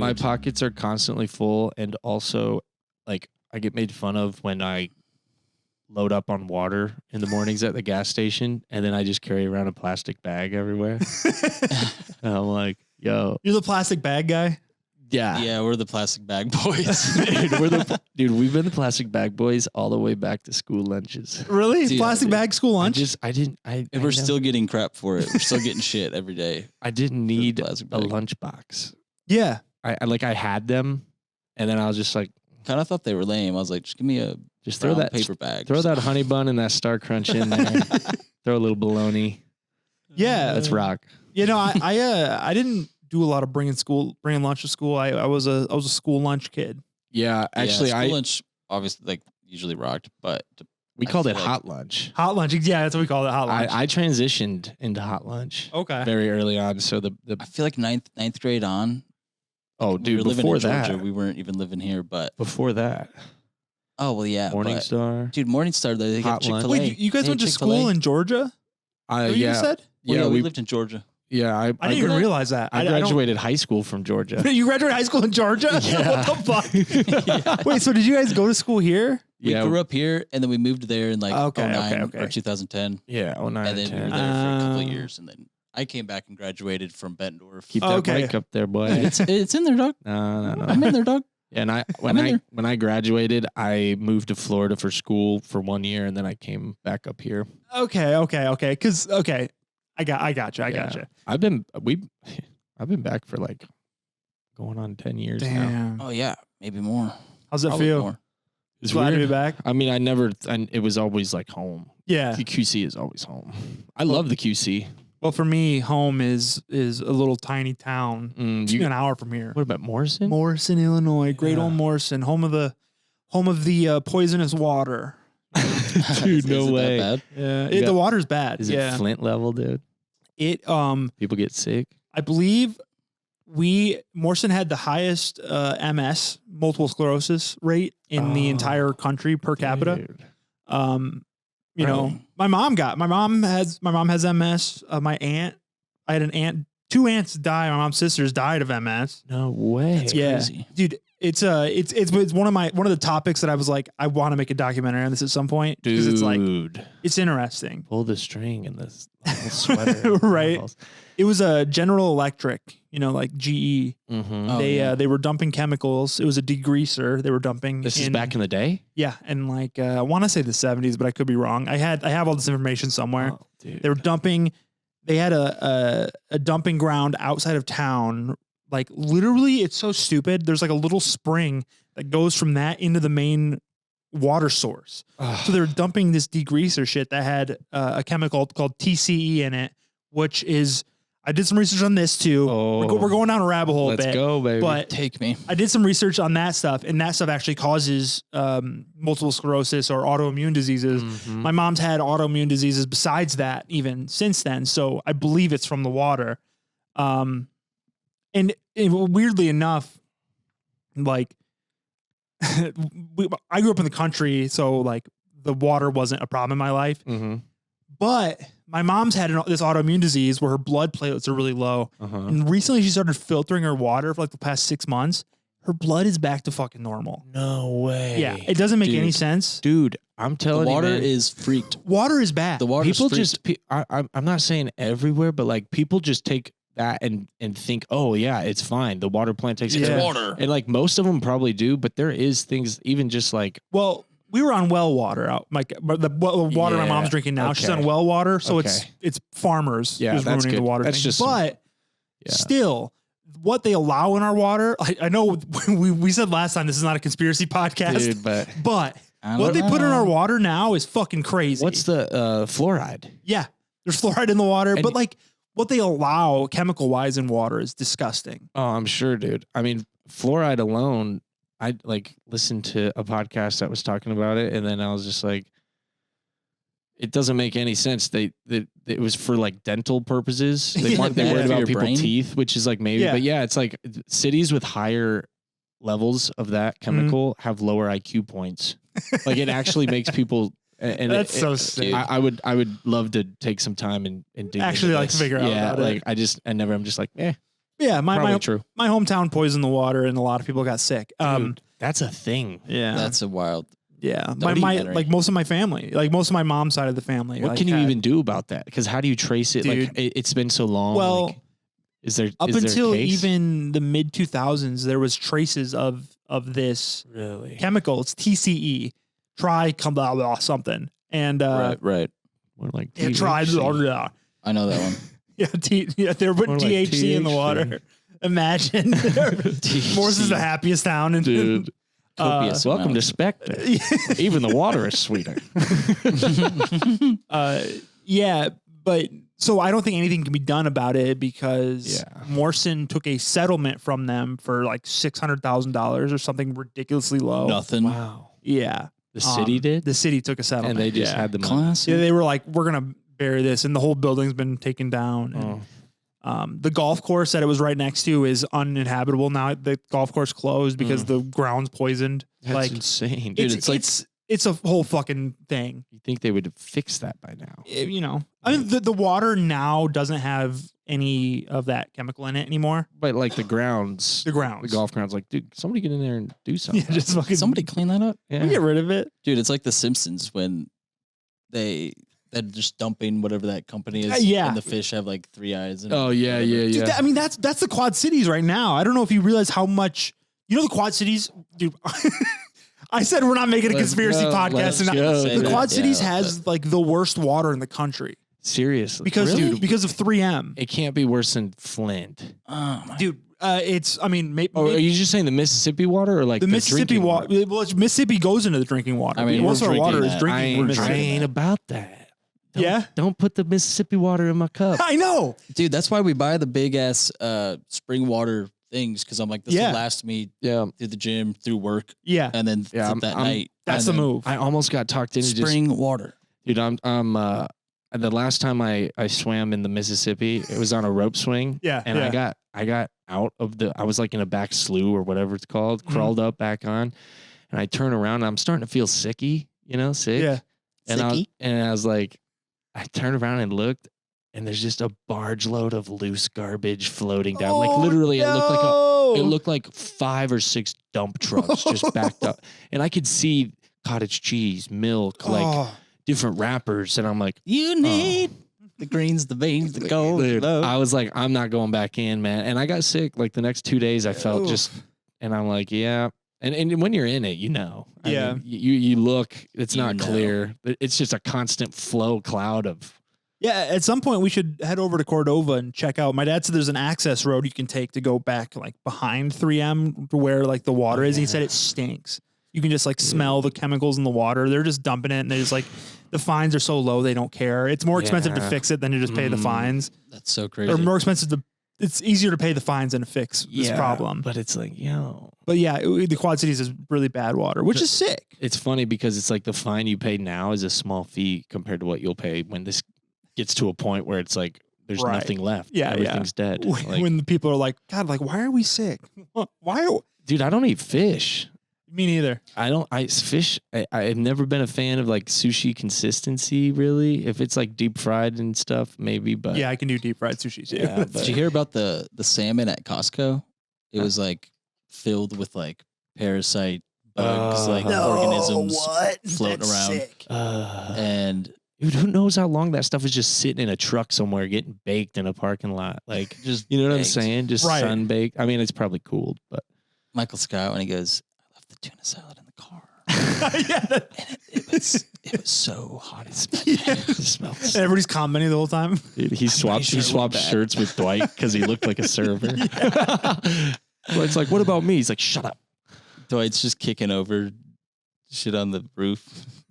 My pockets are constantly full, and also, like, I get made fun of when I load up on water in the mornings at the gas station, and then I just carry around a plastic bag everywhere. And I'm like, yo. You're the plastic bag guy? Yeah. Yeah, we're the plastic bag boys. Dude, we've been the plastic bag boys all the way back to school lunches. Really? Dude, Plastic bag school lunch? And we're still getting crap for it. We're still getting shit every day. I didn't need a plastic bag. lunchbox. Yeah. I had them, and then I was just like, Kind of thought they were lame. I was like, just give me a just throw that paper bag. Throw that honey bun and that Star Crunch in there. Throw a little bologna. Yeah. Let's rock. You know, I didn't do a lot of bringing lunch to school. I was a school lunch kid. Yeah, actually, school lunch obviously like usually rocked, but we called it hot lunch. Hot lunch, yeah, that's what we called it. Hot lunch. I transitioned into hot lunch. Okay. Very early on, so the I feel like ninth grade on. Oh, dude, we were living before in that, Georgia. We weren't even living here, but before that. Oh well, yeah. Morningstar, dude, Morningstar. They got Chick-fil-A. Wait, you guys went to school in Georgia? Yeah, you said? Well, yeah, we lived in Georgia. Yeah, I didn't even realize that. I graduated high school from Georgia. You graduated high school in Georgia? Yeah. What the fuck? Wait, so did you guys go to school here? We grew up here, and then we moved there in like 09 or 2010. Yeah, 09 and then 10. we were there for a couple of years, and then I came back and graduated from Bettendorf. Keep that mic up there, boy. It's in there, dog. No. I'm in there, dog. Yeah, and when I graduated, I moved to Florida for school for 1 year, and then I came back up here. Okay. Because I got you. I've been back for like going on 10 years now. Oh yeah, maybe more. How's that feel? It's glad weird to be back. I mean, it was always like home. Yeah. The QC is always home. I love the QC. Well, for me, home is a little tiny town. It's an hour from here. What about Morrison? Morrison, Illinois. Great old Morrison, home of the poisonous water. Dude, no way. That bad? Yeah, the water's bad. Is it Flint level, dude? People get sick. I believe Morrison had the highest MS, multiple sclerosis rate in the entire country per capita. Dude. You know, my mom has MS. I had an aunt, 2 aunts died. My mom's sisters died of MS. No way. That's crazy. Dude. It's one of the topics that I was like, I want to make a documentary on this at some point. Dude, it's like, it's interesting. Pull the string in this sweater. Right. It was a General Electric, like GE. Mm-hmm. They were dumping chemicals. It was a degreaser. They were dumping. This is back in the day? Yeah. And like, I want to say the 70s, but I could be wrong. I have all this information somewhere. Oh, dude. They were dumping. They had a dumping ground outside of town. Like literally, it's so stupid. There's like a little spring that goes from that into the main water source. So they're dumping this degreaser shit that had a chemical called TCE in it, which is, I did some research on this too. We're going down a rabbit hole a bit. Let's go, baby. But take me. I did some research on that stuff, and that stuff actually causes multiple sclerosis or autoimmune diseases. Mm-hmm. My mom's had autoimmune diseases besides that even since then, so I believe it's from the water. And weirdly enough, like I grew up in the country, so like the water wasn't a problem in my life. Mm-hmm. But my mom's had this autoimmune disease where her blood platelets are really low. And recently she started filtering her water for like the past 6 months. Her blood is back to fucking normal. No way. Yeah, it doesn't make any sense. Dude, I'm telling you, water man, is freaked. Water is bad. The water people is freaked. I'm not saying everywhere, but like people just take that and think, oh yeah, it's fine. The water plant takes care of water. And like most of them probably do, but there is things even just like, well, we were on well water out. Like the water my mom's drinking now, she's on well water, so it's farmers who's ruining the water. That's just but still, what they allow in our water, I know we said last time this is not a conspiracy podcast, dude, but what they put in our water now is fucking crazy. What's the fluoride? Yeah, there's fluoride in the water, but like what they allow chemical wise in water is disgusting. Oh, I'm sure, dude. I mean, fluoride alone, I like listened to a podcast that was talking about it, and then I was just like, it doesn't make any sense. It was for like dental purposes. They worried about people's teeth, which is like maybe, but yeah, it's like cities with higher levels of that chemical have lower IQ points. Like it actually makes people. And that's so sick. I would love to take some time and dig actually like figure out. Yeah, about like it. I'm just like, eh. Yeah, Probably true. my hometown poisoned the water, and a lot of people got sick. Dude, that's a thing. Yeah, That's a wild. Yeah, like most of my family, like most of my mom's side of the family. What can you even do about that? Because how do you trace it? Dude, like it's been so long. Well, like, is there up is there a until case? even the mid 2000s, there was traces of this really chemical. It's TCE, blah blah something, and Right. More like yeah, THC. I know that one. Yeah, they were putting More like THC in the water. Imagine, Morse is the happiest town, and dude. Copious Welcome to amounts. Spectre. Even the water is sweeter. Yeah, but so I don't think anything can be done about it because Morrison took a settlement from them for like $600,000 or something ridiculously low. Nothing. Wow. Yeah, The city did? The city took a settlement, And they just had the money. Classic. Yeah, they were like, "We're gonna bury this," and the whole building's been taken down. And, the golf course that it was right next to is uninhabitable now. The golf course closed because the ground's poisoned. That's like insane. Dude, it's a whole fucking thing. you think they would fix that by now? You know, I mean, the water now doesn't have any of that chemical in it anymore. But like the grounds, The grounds, the golf grounds, like, dude, somebody get in there and do something. yeah, just fucking Somebody clean that up, Yeah. get rid of it. dude. It's like The Simpsons when they're just dumping whatever that company is. Yeah. And the fish have like 3 eyes. And Oh, yeah, whatever. yeah, yeah. Dude, I mean, that's the Quad Cities right now. I don't know if you realize how much, the Quad Cities, dude. I said we're not making a Let's conspiracy go, podcast, let's and go, Say the that, Quad Cities yeah, has like the worst water in the country Seriously. because Really? because of 3M. It can't be worse than Flint. Oh, my. Dude, it's are Are you just saying the Mississippi water or like the Mississippi drinking water. Well, Mississippi goes into the drinking water. I mean, most of we're our water drinking is that. I drinking ain't, water. I ain't about that. Yeah? Don't put the Mississippi water in my cup. I know. Dude, that's why we buy the big ass spring water things because I'm like, this Yeah. will last me Yeah. through the gym, through work, Yeah, and then Yeah, flip that I'm- night. that's and the then move. I almost got talked into just Spring water. dude, I'm the last time I swam in the Mississippi, it was on a rope swing. Yeah, And yeah. I got out of I was like in a back slough or whatever it's called, Mhm. crawled up back on, and I turn around and I'm starting to feel sicky, sick. Yeah. And Sicky? I was like, I turned around and looked, and there's just a barge load of loose garbage floating down. Like literally, it looked like 5 or 6 dump trucks just backed up, and I could see cottage cheese, milk, like different wrappers, and I'm like, You need the greens, the beans, the gold. dude, the I was like, I'm not going back in, man. And I got sick. Like the next 2 days, I felt and I'm like, yeah. And when you're in it, I Yeah. mean, you look, it's You not know. clear. It's just a constant flow cloud of. Yeah, at some point we should head over to Cordova and check out. My dad said there's an access road you can take to go back like behind 3M to where like the water is. He said it stinks. You can just like smell the chemicals in the water. They're just dumping it, and they just like the fines are so low they don't care. It's more expensive to Yeah. fix it than to just pay the fines. That's so crazy. Or more expensive to. It's easier to pay the fines than to fix this problem. But it's like, But yeah, the Quad Cities is really bad water, which is sick. it's funny because it's like the fine you pay now is a small fee compared to what you'll pay when this gets to a point where it's like there's Right. nothing left. Yeah, Everything's dead. Like, When the people are like, God, like, why are we sick? Why? dude, I don't eat fish. Me neither. Fish. I've never been a fan of like sushi consistency. Really, if it's like deep fried and stuff, maybe. But Yeah, I can do deep fried sushi too. Yeah, Did you hear about the salmon at Costco? It was like filled with like parasite bugs, like organisms floating around. And dude, who knows how long that stuff is just sitting in a truck somewhere getting baked in a parking lot? Like, just you know what I'm baked. saying? Just Right. sun baked. I mean, it's probably cooled, but Michael Scott when he goes, I left the tuna salad in the car. Yeah. And it was so hot. It smelled it smells. And everybody's commenting the whole time. Dude, he swapped sure it went bad. shirts with Dwight because he looked like a server. Dwight's like, what about me? He's like, shut up, Dwight's just kicking over shit on the roof.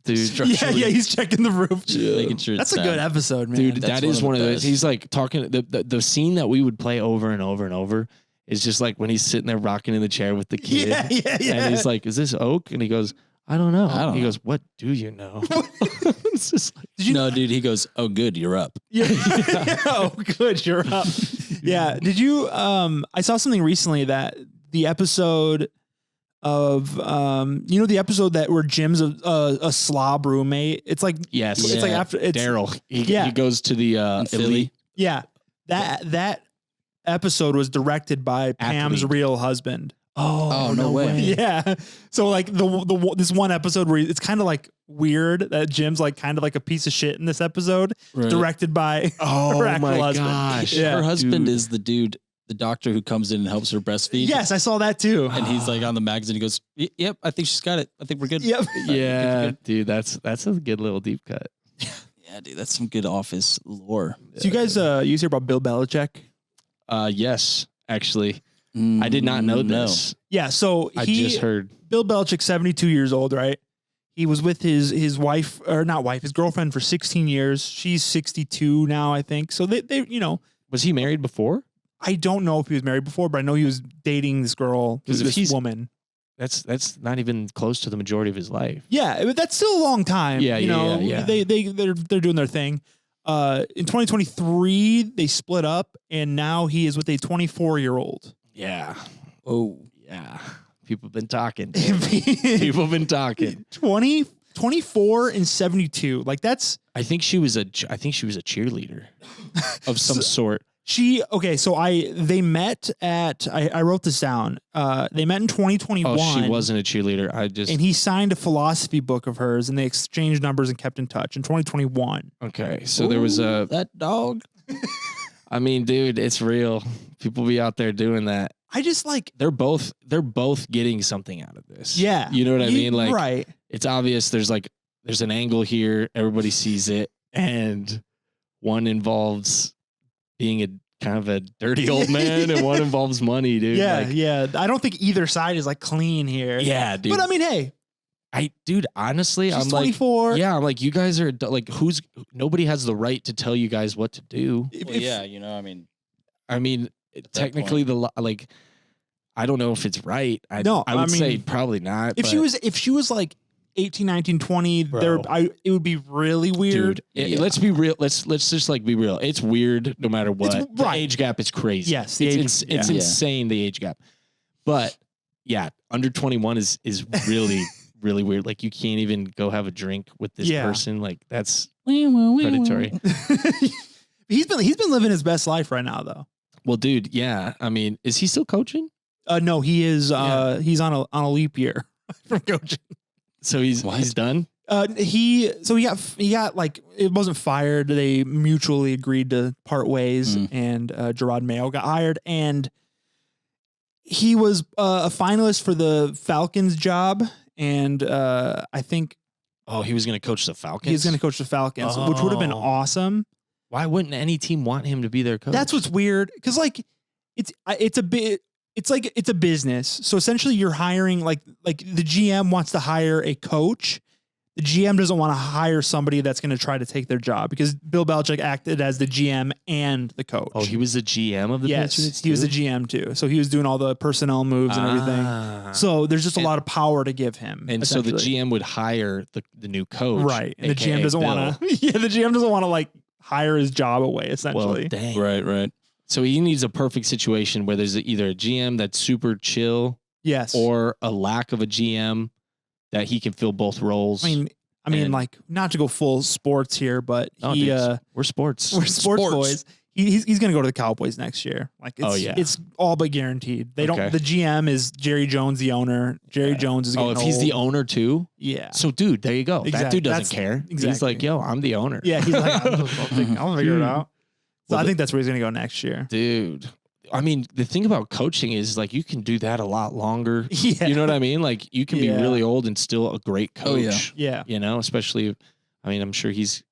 dude. Yeah, he's checking the roof. Making sure That's it's a good down. episode, man. Dude, That's that is one of those. best. He's like talking. The scene that we would play over and over and over is just like when he's sitting there rocking in the chair with the kid. yeah. And he's like, is this oak? And he goes, I don't know. I don't he know. goes, what do you know? It's just like, No, dude, he goes, oh, good, you're up. Yeah. Oh, good. You're up. Yeah. Did you? I saw something recently that the episode of the episode that where Jim's a slob roommate. It's like yes. It's like after it's Daryl. He Yeah. goes to the In Philly. elite. yeah that episode was directed by Pam's real husband. Oh, no way. Yeah. So like this one episode where it's kind of like weird that Jim's like kind of like a piece of shit in this episode, directed by her actual husband. Gosh. Yeah. Her husband is the dude, the doctor who comes in and helps her breastfeed. Yes, I saw that too. And he's like on the magazine. He goes, "Yep, I think she's got it. I think we're good." Yep. Yeah, dude, that's a good little deep cut. Yeah, dude, that's some good Office lore. So you guys, you hear about Bill Belichick? Yes, actually, I did not know this. Yeah, so I just heard. Bill Belichick, 72 years old, right? He was with his wife, or not wife, his girlfriend for 16 years. She's 62 now, I think. So they Was he married before? I don't know if he was married before, but I know he was dating this girl, this woman. That's not even close to the majority of his life. Yeah, but that's still a long time. Yeah, yeah. They're doing their thing. In 2023, they split up, and now he is with a 24-year-old. Yeah. Oh, yeah. People have been talking. People have been talking. 24 and 72. Like that's. I think she was a cheerleader of some sort. They met at, I wrote this down. They met in 2021. Oh, she wasn't a cheerleader. And he signed a philosophy book of hers, and they exchanged numbers and kept in touch in 2021. Okay. So there was that dog. I mean, dude, it's real. People be out there doing that. I just like, they're both getting something out of this. Yeah. You know what I mean? Like, right. It's obvious there's an angle here. Everybody sees it. And one involves being a kind of a dirty old man and one involves money, dude. Yeah. I don't think either side is like clean here. Yeah, dude. But I mean, hey. Honestly, she's I'm 24. like, yeah, I'm like, you guys are like, nobody has the right to tell you guys what to do. I mean, technically I don't know if it's right. I would say probably not. If she was like 18, 19, 20, it would be really weird. Dude, let's be real. Let's just like be real. It's weird no matter what. The age gap is crazy. Yes. It's insane, the age gap. But yeah, under 21 is really, really weird. Like you can't even go have a drink with this person. Like that's predatory. He's been living his best life right now though. Well, dude, yeah. I mean, is he still coaching? No, he is. He's on a leap year from coaching. So he's done. He got like, it wasn't fired. They mutually agreed to part ways, and Gerard Mayo got hired, and he was a finalist for the Falcons job, and I think. Oh, he was going to coach the Falcons. He was going to coach the Falcons, which would have been awesome. Why wouldn't any team want him to be their coach? That's what's weird, because like it's a business. So essentially you're hiring like the GM wants to hire a coach. The GM doesn't want to hire somebody that's going to try to take their job, because Bill Belichick acted as the GM and the coach. Oh, he was the GM of the Patriots too? He was the GM too. So he was doing all the personnel moves and everything. So there's just a lot of power to give him. And so the GM would hire the new coach. Right. And the GM doesn't want to, the GM doesn't want to like hire his job away, essentially. Well, dang. Right. So he needs a perfect situation where there's either a GM that's super chill, or a lack of a GM that he can fill both roles. I mean, like, not to go full sports here, but we're sports boys. He's going to go to the Cowboys next year. Like, it's all but guaranteed. They don't. The GM is Jerry Jones, the owner. Jerry Jones is. If he's the owner too. Yeah. So, dude, there you go. Exactly. That dude doesn't care. Exactly. He's like, yo, I'm the owner. Yeah. He's like, I'll figure it out. So I think that's where he's going to go next year. Dude. I mean, the thing about coaching is like you can do that a lot longer. Yeah. You know what I mean? Like you can be really old and still a great coach. Oh, yeah. You know, especially, I mean, I'm sure he's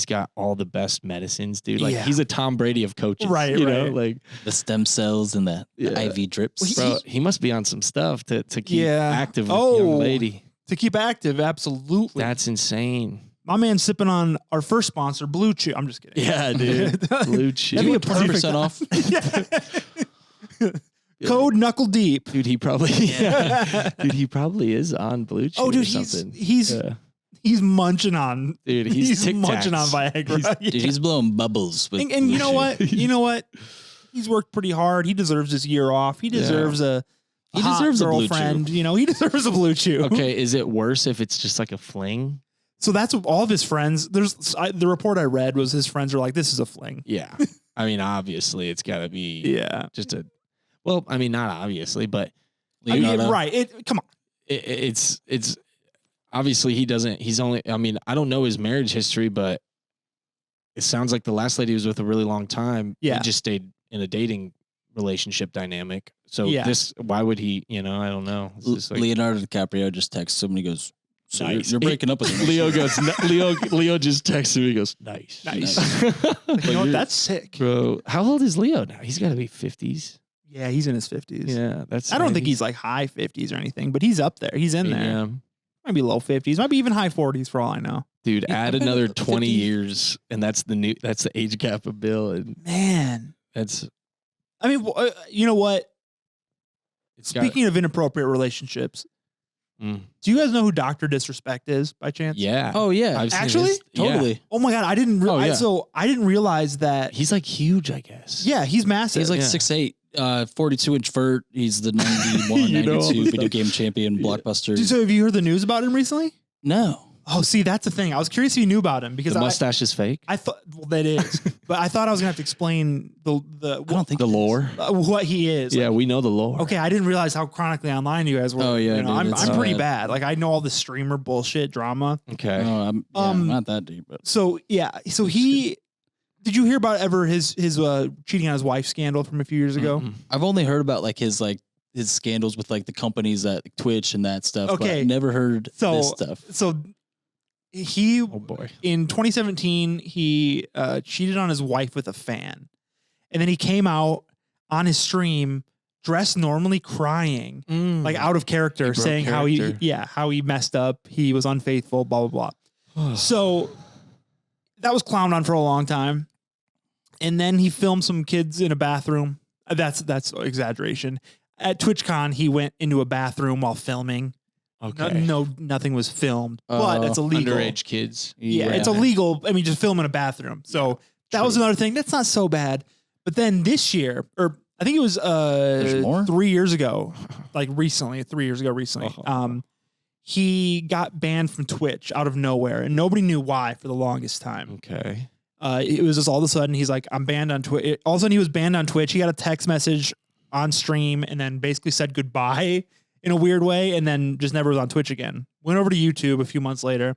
got all the best medicines, dude. Like he's a Tom Brady of coaches. Right. You know, like the stem cells and the IV drips. Bro, he must be on some stuff to keep active with young lady. To keep active, absolutely. That's insane. My man's sipping on our first sponsor, Blue Chew. I'm just kidding. Yeah, dude. Blue Chew. That'd be a perfect 20% off. Code Knuckle Deep. Dude, he probably is on Blue Chew. Oh, dude, or something. he's munching on. Dude, he's munching on Viagra. He's blowing bubbles. With and you know what? You know what? He's worked pretty hard. He deserves this year off. He deserves a girlfriend. You know, he deserves a Blue Chew. Okay, is it worse if it's just like a fling? So that's what all of his friends. The report I read was his friends are like, "This is a fling." Yeah, I mean, obviously, it's got to be just a. Well, I mean, not obviously, but right. Come on. It's obviously he doesn't. He's only. I mean, I don't know his marriage history, but it sounds like the last lady was with a really long time. Yeah, he just stayed in a dating relationship dynamic. So this, why would he? You know, I don't know. Like, Leonardo DiCaprio just texts him and he goes, "So nice. you're breaking up with him." Leo goes. Leo just texts him. He goes, "Nice." Like, you know what? That's sick, bro. How old is Leo now? He's got to be 50s. Yeah, he's in his 50s. Yeah, I don't think he's like high 50s or anything, but he's up there. He's in there. Yeah. Might be low 50s, might be even high 40s for all I know. Dude, add another 20 years, and that's the age gap of Bill. And man, that's. I mean, you know what? Speaking of inappropriate relationships, do you guys know who Dr. Disrespect is by chance? Yeah. Oh yeah. Actually, totally. Yeah. Oh my god, I didn't. So I didn't realize that he's like huge. I guess. Yeah, he's massive. He's like 6'8". 42-inch vert. He's the 91, 92 video game champion, Blockbuster. So have you heard the news about him recently? No. Oh, see, that's the thing. I was curious if you knew about him because the mustache is fake. I thought, well, that is, but I thought I was gonna have to explain the. I don't think the lore. What he is. Yeah, we know the lore. Okay, I didn't realize how chronically online you guys were. Oh yeah, you know, dude, I'm pretty bad. Like I know all the streamer bullshit drama. Okay. Oh, I'm not that deep, but so he. Did you hear about his cheating on his wife scandal from a few years ago? Mm-hmm. I've only heard about like his scandals with like the companies that like, Twitch and that stuff. Okay, but I've never heard this stuff. So he, in 2017, he cheated on his wife with a fan, and then he came out on his stream dressed normally, crying, like out of character, saying how he messed up, he was unfaithful, blah blah blah. So that was clowned on for a long time. And then he filmed some kids in a bathroom. That's exaggeration. At TwitchCon, he went into a bathroom while filming. Okay. Nothing was filmed, but that's illegal. Underage kids. Yeah, it's illegal. I mean, just film in a bathroom. So that was another thing. That's not so bad. But then this year, or I think it was 3 years ago, like recently, 3 years ago, he got banned from Twitch out of nowhere, and nobody knew why for the longest time. Okay. It was just all of a sudden he's like, I'm banned on Twitch. All of a sudden he was banned on Twitch. He got a text message on stream and then basically said goodbye in a weird way, and then just never was on Twitch again. Went over to YouTube a few months later,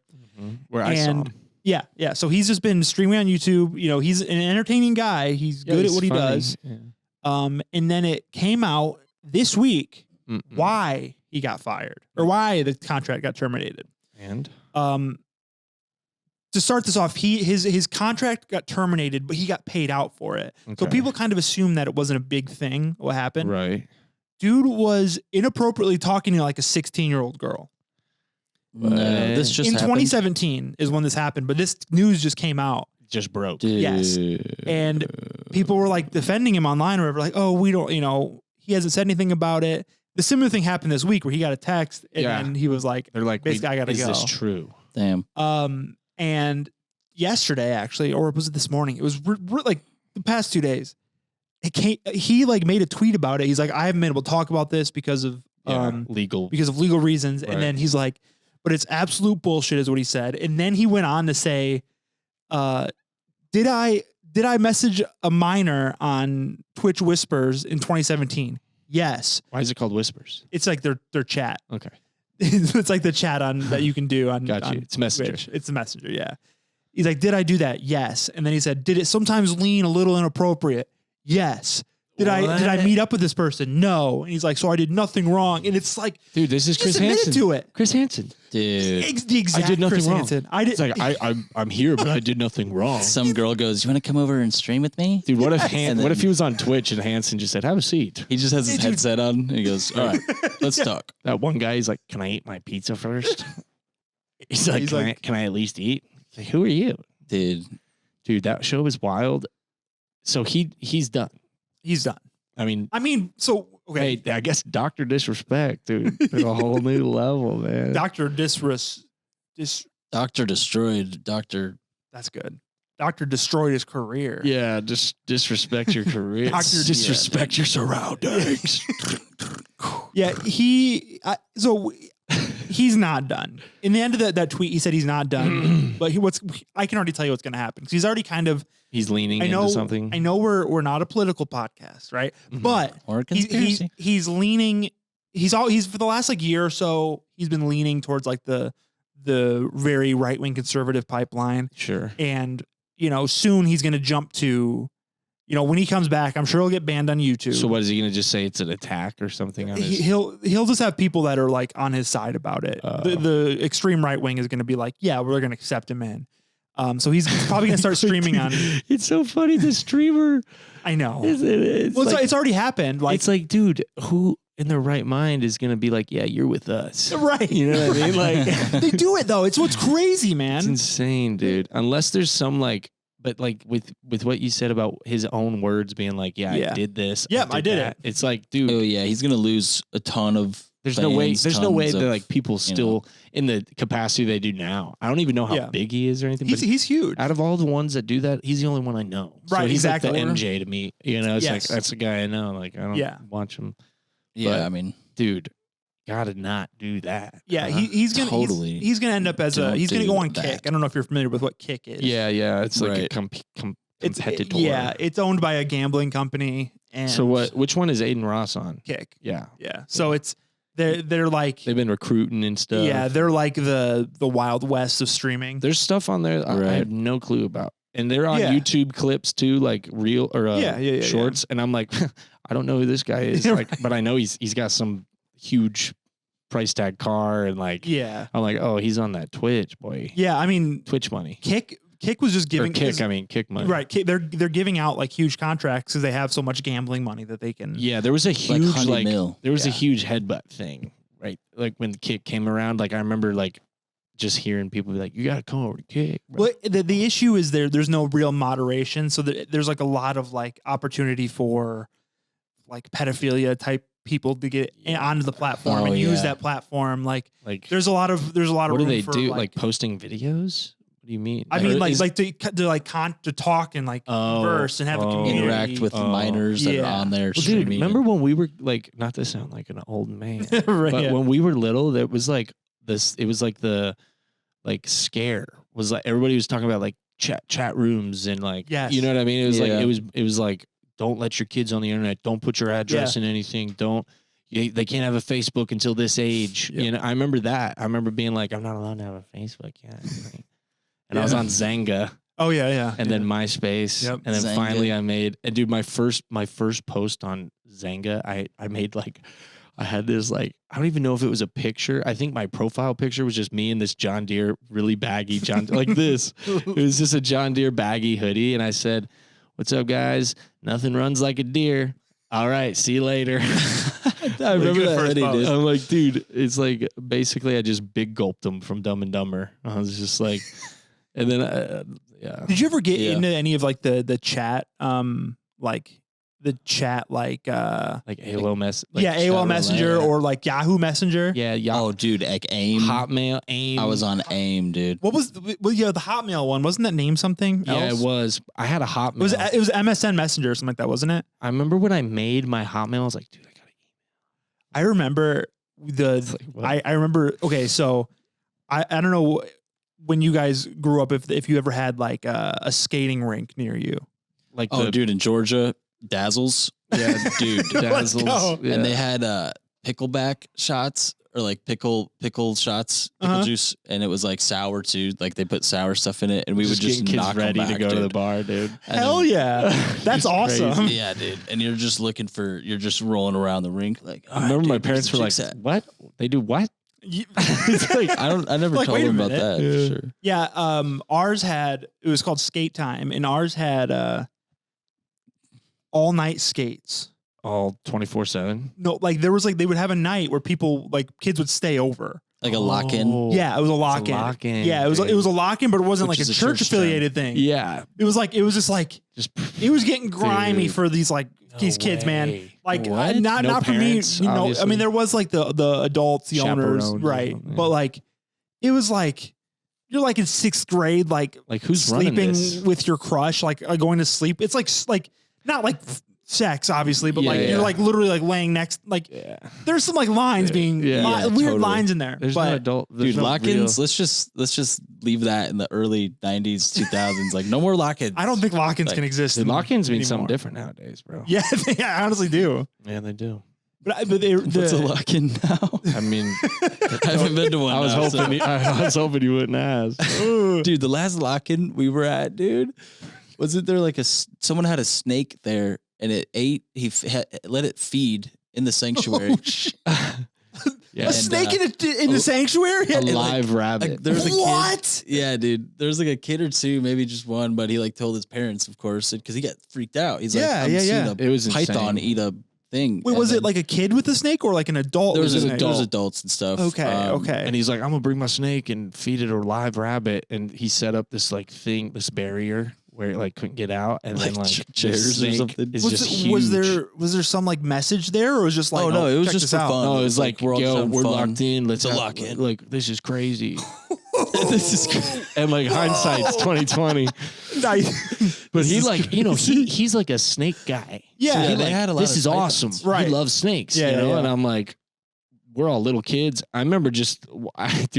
where I saw him. Yeah. So he's just been streaming on YouTube. You know, he's an entertaining guy. He's good at what he does. Yeah. And then it came out this week why he got fired or why the contract got terminated. And to start this off, his contract got terminated, but he got paid out for it. Okay. So people kind of assume that it wasn't a big thing. What happened? Right. Dude was inappropriately talking to like a 16-year-old girl. This just in happened? 2017 is when this happened, but this news just came out. Just broke. Yes. And people were like defending him online or whatever, like, oh, we don't, he hasn't said anything about it. The similar thing happened this week where he got a text and then he was like, they're like, basically, I gotta go. Is this true? Damn. And yesterday, actually, or was it this morning? It was like the past 2 days. He like made a tweet about it. He's like, I haven't been able to talk about this because of legal reasons. Right. And then he's like, but it's absolute bullshit, is what he said. And then he went on to say, did I message a minor on Twitch Whispers in 2017? Yes. Why is it called Whispers? It's like their chat. Okay. It's like the chat that you can do on. Got you. It's Messenger. Twitch. It's a Messenger. Yeah. He's like, did I do that? Yes. And then he said, did it sometimes lean a little inappropriate? Yes. Did I meet up with this person? No. And he's like, so I did nothing wrong. And it's like, dude, this is Chris Hansen. To it. Chris Hansen. Dude. The exact I did nothing Chris wrong. Hansen. It's like, I'm here, but I did nothing wrong. Some girl goes, you want to come over and stream with me? Dude, what if he was on Twitch and Hansen just said, have a seat? He just has his headset on and he goes, all right, let's talk. That one guy, he's like, can I eat my pizza first? He's like, can I at least eat? Like, who are you? Dude, that show was wild. So he's done. He's done. I mean, so okay. Hey, I guess Dr. Disrespect, dude, to a whole new level, man. Doctor Destroyed. Doctor. That's good. Doctor destroyed his career. Yeah, just disrespect your career. Doctor disrespect your surroundings. Yeah, he's not done. In the end of that tweet, he said he's not done. But I can already tell you what's going to happen because he's already kind of He's leaning into something. I know we're not a political podcast, right? Mhm. But Or conspiracy. he's leaning. He's for the last like year or so. He's been leaning towards like the very right wing conservative pipeline, Sure. and soon he's going to jump to. When he comes back, I'm sure he'll get banned on YouTube. So what is he going to just say? It's an attack or something? On his... He'll just have people that are like on his side about it. The extreme right wing is going to be like, yeah, we're going to accept him in. So he's probably going to start streaming on. It's so funny. The streamer. I know. It's already happened. Like, it's like, dude, who in their right mind is going to be like, yeah, you're with us. Right. You know what I mean? Like they do it though. It's what's crazy, man. It's insane, dude. Unless there's some like, but like with what you said about his own words being like, yeah. I did this. Yeah, I did that. It's like, dude. Oh yeah, he's gonna lose a ton of. There's no way that like people still in the capacity they do now. I don't even know how big he is or anything. He's huge. Out of all the ones that do that, he's the only one I know. Right, so he's exactly. like the MJ to me. It's like that's the guy I know. Like I don't watch him. Yeah, but, I mean, dude, gotta not do that. Yeah, he's gonna he's gonna end up as he's gonna go on Kick. I don't know if you're familiar with what Kick is. Yeah, it's like a competitor. It's owned by a gambling company. And so which one is Aiden Ross on? Kick. Yeah. So it's they're like they've been recruiting and stuff. Yeah, they're like the Wild West of streaming. There's stuff on there I have no clue about, and they're on YouTube clips too, like real or shorts. And I'm like, I don't know who this guy is, like, but I know he's got some huge price tag car and like I'm like, oh, he's on that Twitch, boy. Yeah, I mean Twitch money. Kick was just giving Kick money. Right. They're giving out like huge contracts because they have so much gambling money that they can. Yeah, there was a huge there was a huge headbutt thing, right? Like when Kick came around, like I remember like just hearing people be like, you gotta come over to Kick. Bro. Well, the issue is there's no real moderation, so there's like a lot of like opportunity for like pedophilia type people to get onto the platform and use that platform. Like there's a lot of what room do they for, do? Like posting videos? What do you mean? I mean, to talk and like converse and have a community. Interact with minors that are on there. Well, dude, remember when we were like, not to sound like an old man, but when we were little, there was like this. It was like the scare was like everybody was talking about like chat rooms and like you know what I mean. It was like it was like don't let your kids on the internet. Don't put your address in anything. They can't have a Facebook until this age. You know, I remember that. I remember being like, I'm not allowed to have a Facebook yet. And I was on Zanga. Oh yeah. And then MySpace. Yep. And then Zanga. Finally I made, and dude, my first post on Zanga, I made like, I had this like, I don't even know if it was a picture. I think my profile picture was just me in this John Deere, really baggy like this. It was just a John Deere baggy hoodie. And I said, what's up guys? Nothing runs like a deer. All right. See you later. I remember that hoodie, dude. I'm like, dude, it's like, basically I just big gulped him from Dumb and Dumber. I was just like, and then, Did you ever get into any of like the chat, like AOL AOL Messenger or like Yahoo Messenger? Yeah. Oh, dude, like AIM. Hotmail, AIM. I was on AIM, dude. What was the Hotmail one? Wasn't that named something else? Yeah, it was. I had a Hotmail. It was MSN Messenger or something like that, wasn't it? I remember when I made my Hotmail, I was like, dude, I got to email. I remember I remember. Okay, so I don't know when you guys grew up if you ever had like a skating rink near you. Like dude, in Georgia, Dazzles. Yeah, dude, Dazzles. Yeah. And they had pickleback shots or like pickle shots, pickle juice, and it was like sour too. Like they put sour stuff in it, and we would just knock ready them back, to go to the bar, dude. Hell yeah, that's awesome. Crazy. Yeah, dude. And you're just you're just rolling around the rink. Like I remember my parents were like, "What? They do what?" It's like I never like, told them about that. Yeah. For sure. Yeah, ours had it was called Skate Time, and ours had all night skates. All 24/7. No, like there was like they would have a night where people like kids would stay over. Like a lock-in. Yeah, it was a lock-in. Yeah, it was a lock-in, but it wasn't like a church affiliated thing. Yeah, it was just it was getting grimy for these kids, man. Like not for me. You know, obviously. I mean, there was like the adults, the owners, right? Yeah. But like, it was like you're like in 6th grade, like who's sleeping running this? with your crush, like going to sleep. It's like not like sex, obviously, but Yeah, like yeah. you're like literally like laying next, like there's some like lines being weird totally. lines in there. There's but no adult. There's Dude, no lock-ins. real- Let's just leave that in the early 90s, 2000s. Like no more lock-ins. I don't think lock-ins Like, can exist. The lock-ins mean anymore. something different nowadays, bro. Yeah, I honestly do. Yeah, they do. But What's a lock-in now? I mean, I haven't been to one. I was now, hoping. I was hoping you wouldn't ask. Dude, the last lock-in we were at, dude, wasn't there like someone had a snake there and it ate? Let it feed in the sanctuary. Yeah, A snake in the sanctuary? a live rabbit. There was a What? kid. Yeah, dude. There was like a kid or two, maybe just one, but he like told his parents, of course, because he got freaked out. He's Yeah, like, I'm seeing yeah. a It was python insane. eat a thing. Wait, And was it then like a kid with a snake or like an adult? there was with a an snake? adult. There was adults and stuff. Okay. And he's like, I'm gonna bring my snake and feed it a live rabbit, and he set up this like thing, this barrier where it like couldn't get out, and then Like like the chairs or snake something? is Was, just it- huge. was there some like message there, or was it just like Oh, no, it was check just this for out? fun. No, it It was was like, like, we're all yo, having we're fun. locked in. Let's It's a have- lock-in. Like, this is crazy. This is crazy. And like hindsight's 2020. Nice. But he like, he's like a snake guy. Yeah, So he they like, had a lot this of is pythons. awesome. Right. He loves snakes, Yeah, you know? yeah. And I'm like, we're all little kids. I remember dude,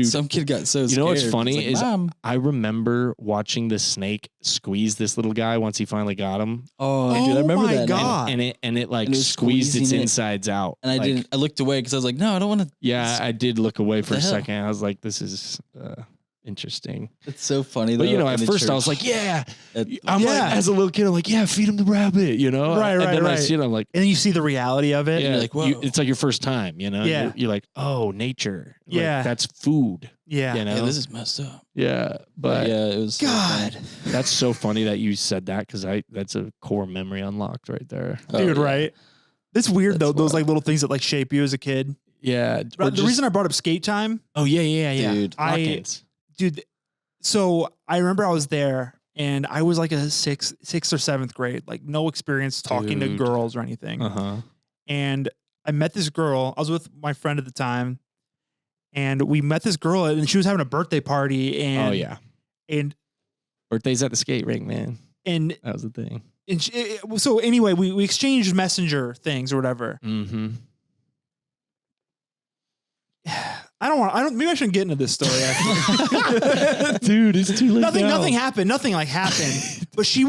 Some kid got so scared. You know what's He's funny like, is Mom. I remember watching the snake squeeze this little guy once he finally got him. Oh, Oh dude, I remember my that. God. And it like And it was squeezed its squeezing it. insides out. And I Like, didn't. I looked away because I was like, no, I don't want to. Yeah, I did look away for the a hell? second. I was like, this is interesting. It's so funny. But though, you know, in at the first I church. was like, yeah. At- I'm like, Yeah. as a little kid, I'm like, yeah, feed him the rabbit, you know? Right, And then I right. see it, I'm like, And then you see the reality of it. yeah, you're like, whoa. it's like your first time, you know? Yeah. You're like, oh, nature. Like, Yeah. that's food, Yeah. you know? yeah, this is messed up. Yeah, but yeah, it was. so God, funny. that's so funny that you said that because that's a core memory unlocked right there. dude, yeah. right? It's weird That's though. Those wild. like little things that like shape you as a kid. Yeah. But the reason I brought up skate time, oh yeah. Dude. Lock-ins. dude. So I remember I was there and I was like a sixth or seventh grade, like no experience talking to Dude. girls or anything. Uh-huh. And I met this girl. I was with my friend at the time, and we met this girl, and she was having a birthday party. And Oh yeah. and Birthdays at the skate rink, man. and That was the thing. and so anyway, we exchanged messenger things or whatever. Mm-hmm. Maybe I shouldn't get into this story. Actually. Dude, it's too late. Nothing happened. Nothing like happened. But she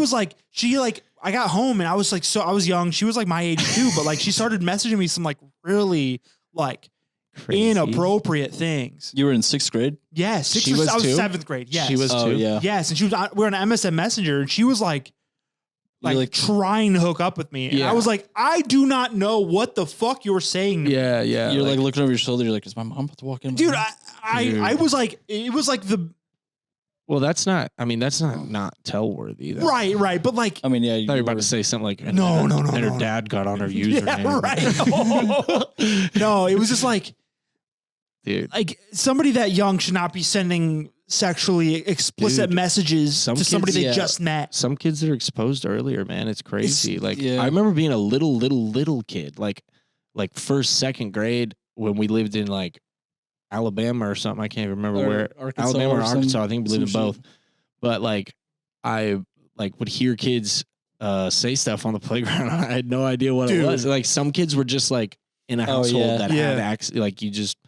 I got home and I was like, I was young. She was like my age too, but like she started messaging me some like really like inappropriate things. You were in sixth grade. Yes. She was I was too? seventh grade. Yes. She was Oh too. yeah. Yes. And we were on MSN Messenger and she was like You're like- trying to hook up with me. And Yeah. I was like, I do not know what the fuck you're saying to me. Yeah. You're like looking over your shoulder. You're like, is my mom about to walk in? Dude, Dude. I was like, it was like the well, that's not tell worthy. right. But like, I mean, yeah. I thought you were about to say something like, No, and her no. dad got on her username. yeah, right. No, it was just like Dude. somebody that young should not be sending sexually explicit Dude, message some to somebody kids- they yeah. just met. Some kids are exposed earlier, man. It's crazy. Like yeah. I remember being a little kid, like first, second grade when we lived in like Alabama or something. I can't even remember Or where. Arkansas Alabama or or some- Arkansas. I think we lived in some both. shit. But like I like would hear kids say stuff on the playground. I had no idea what Dude. it was. Like some kids were just like in a Oh, household yeah. that Yeah. had access. Like you just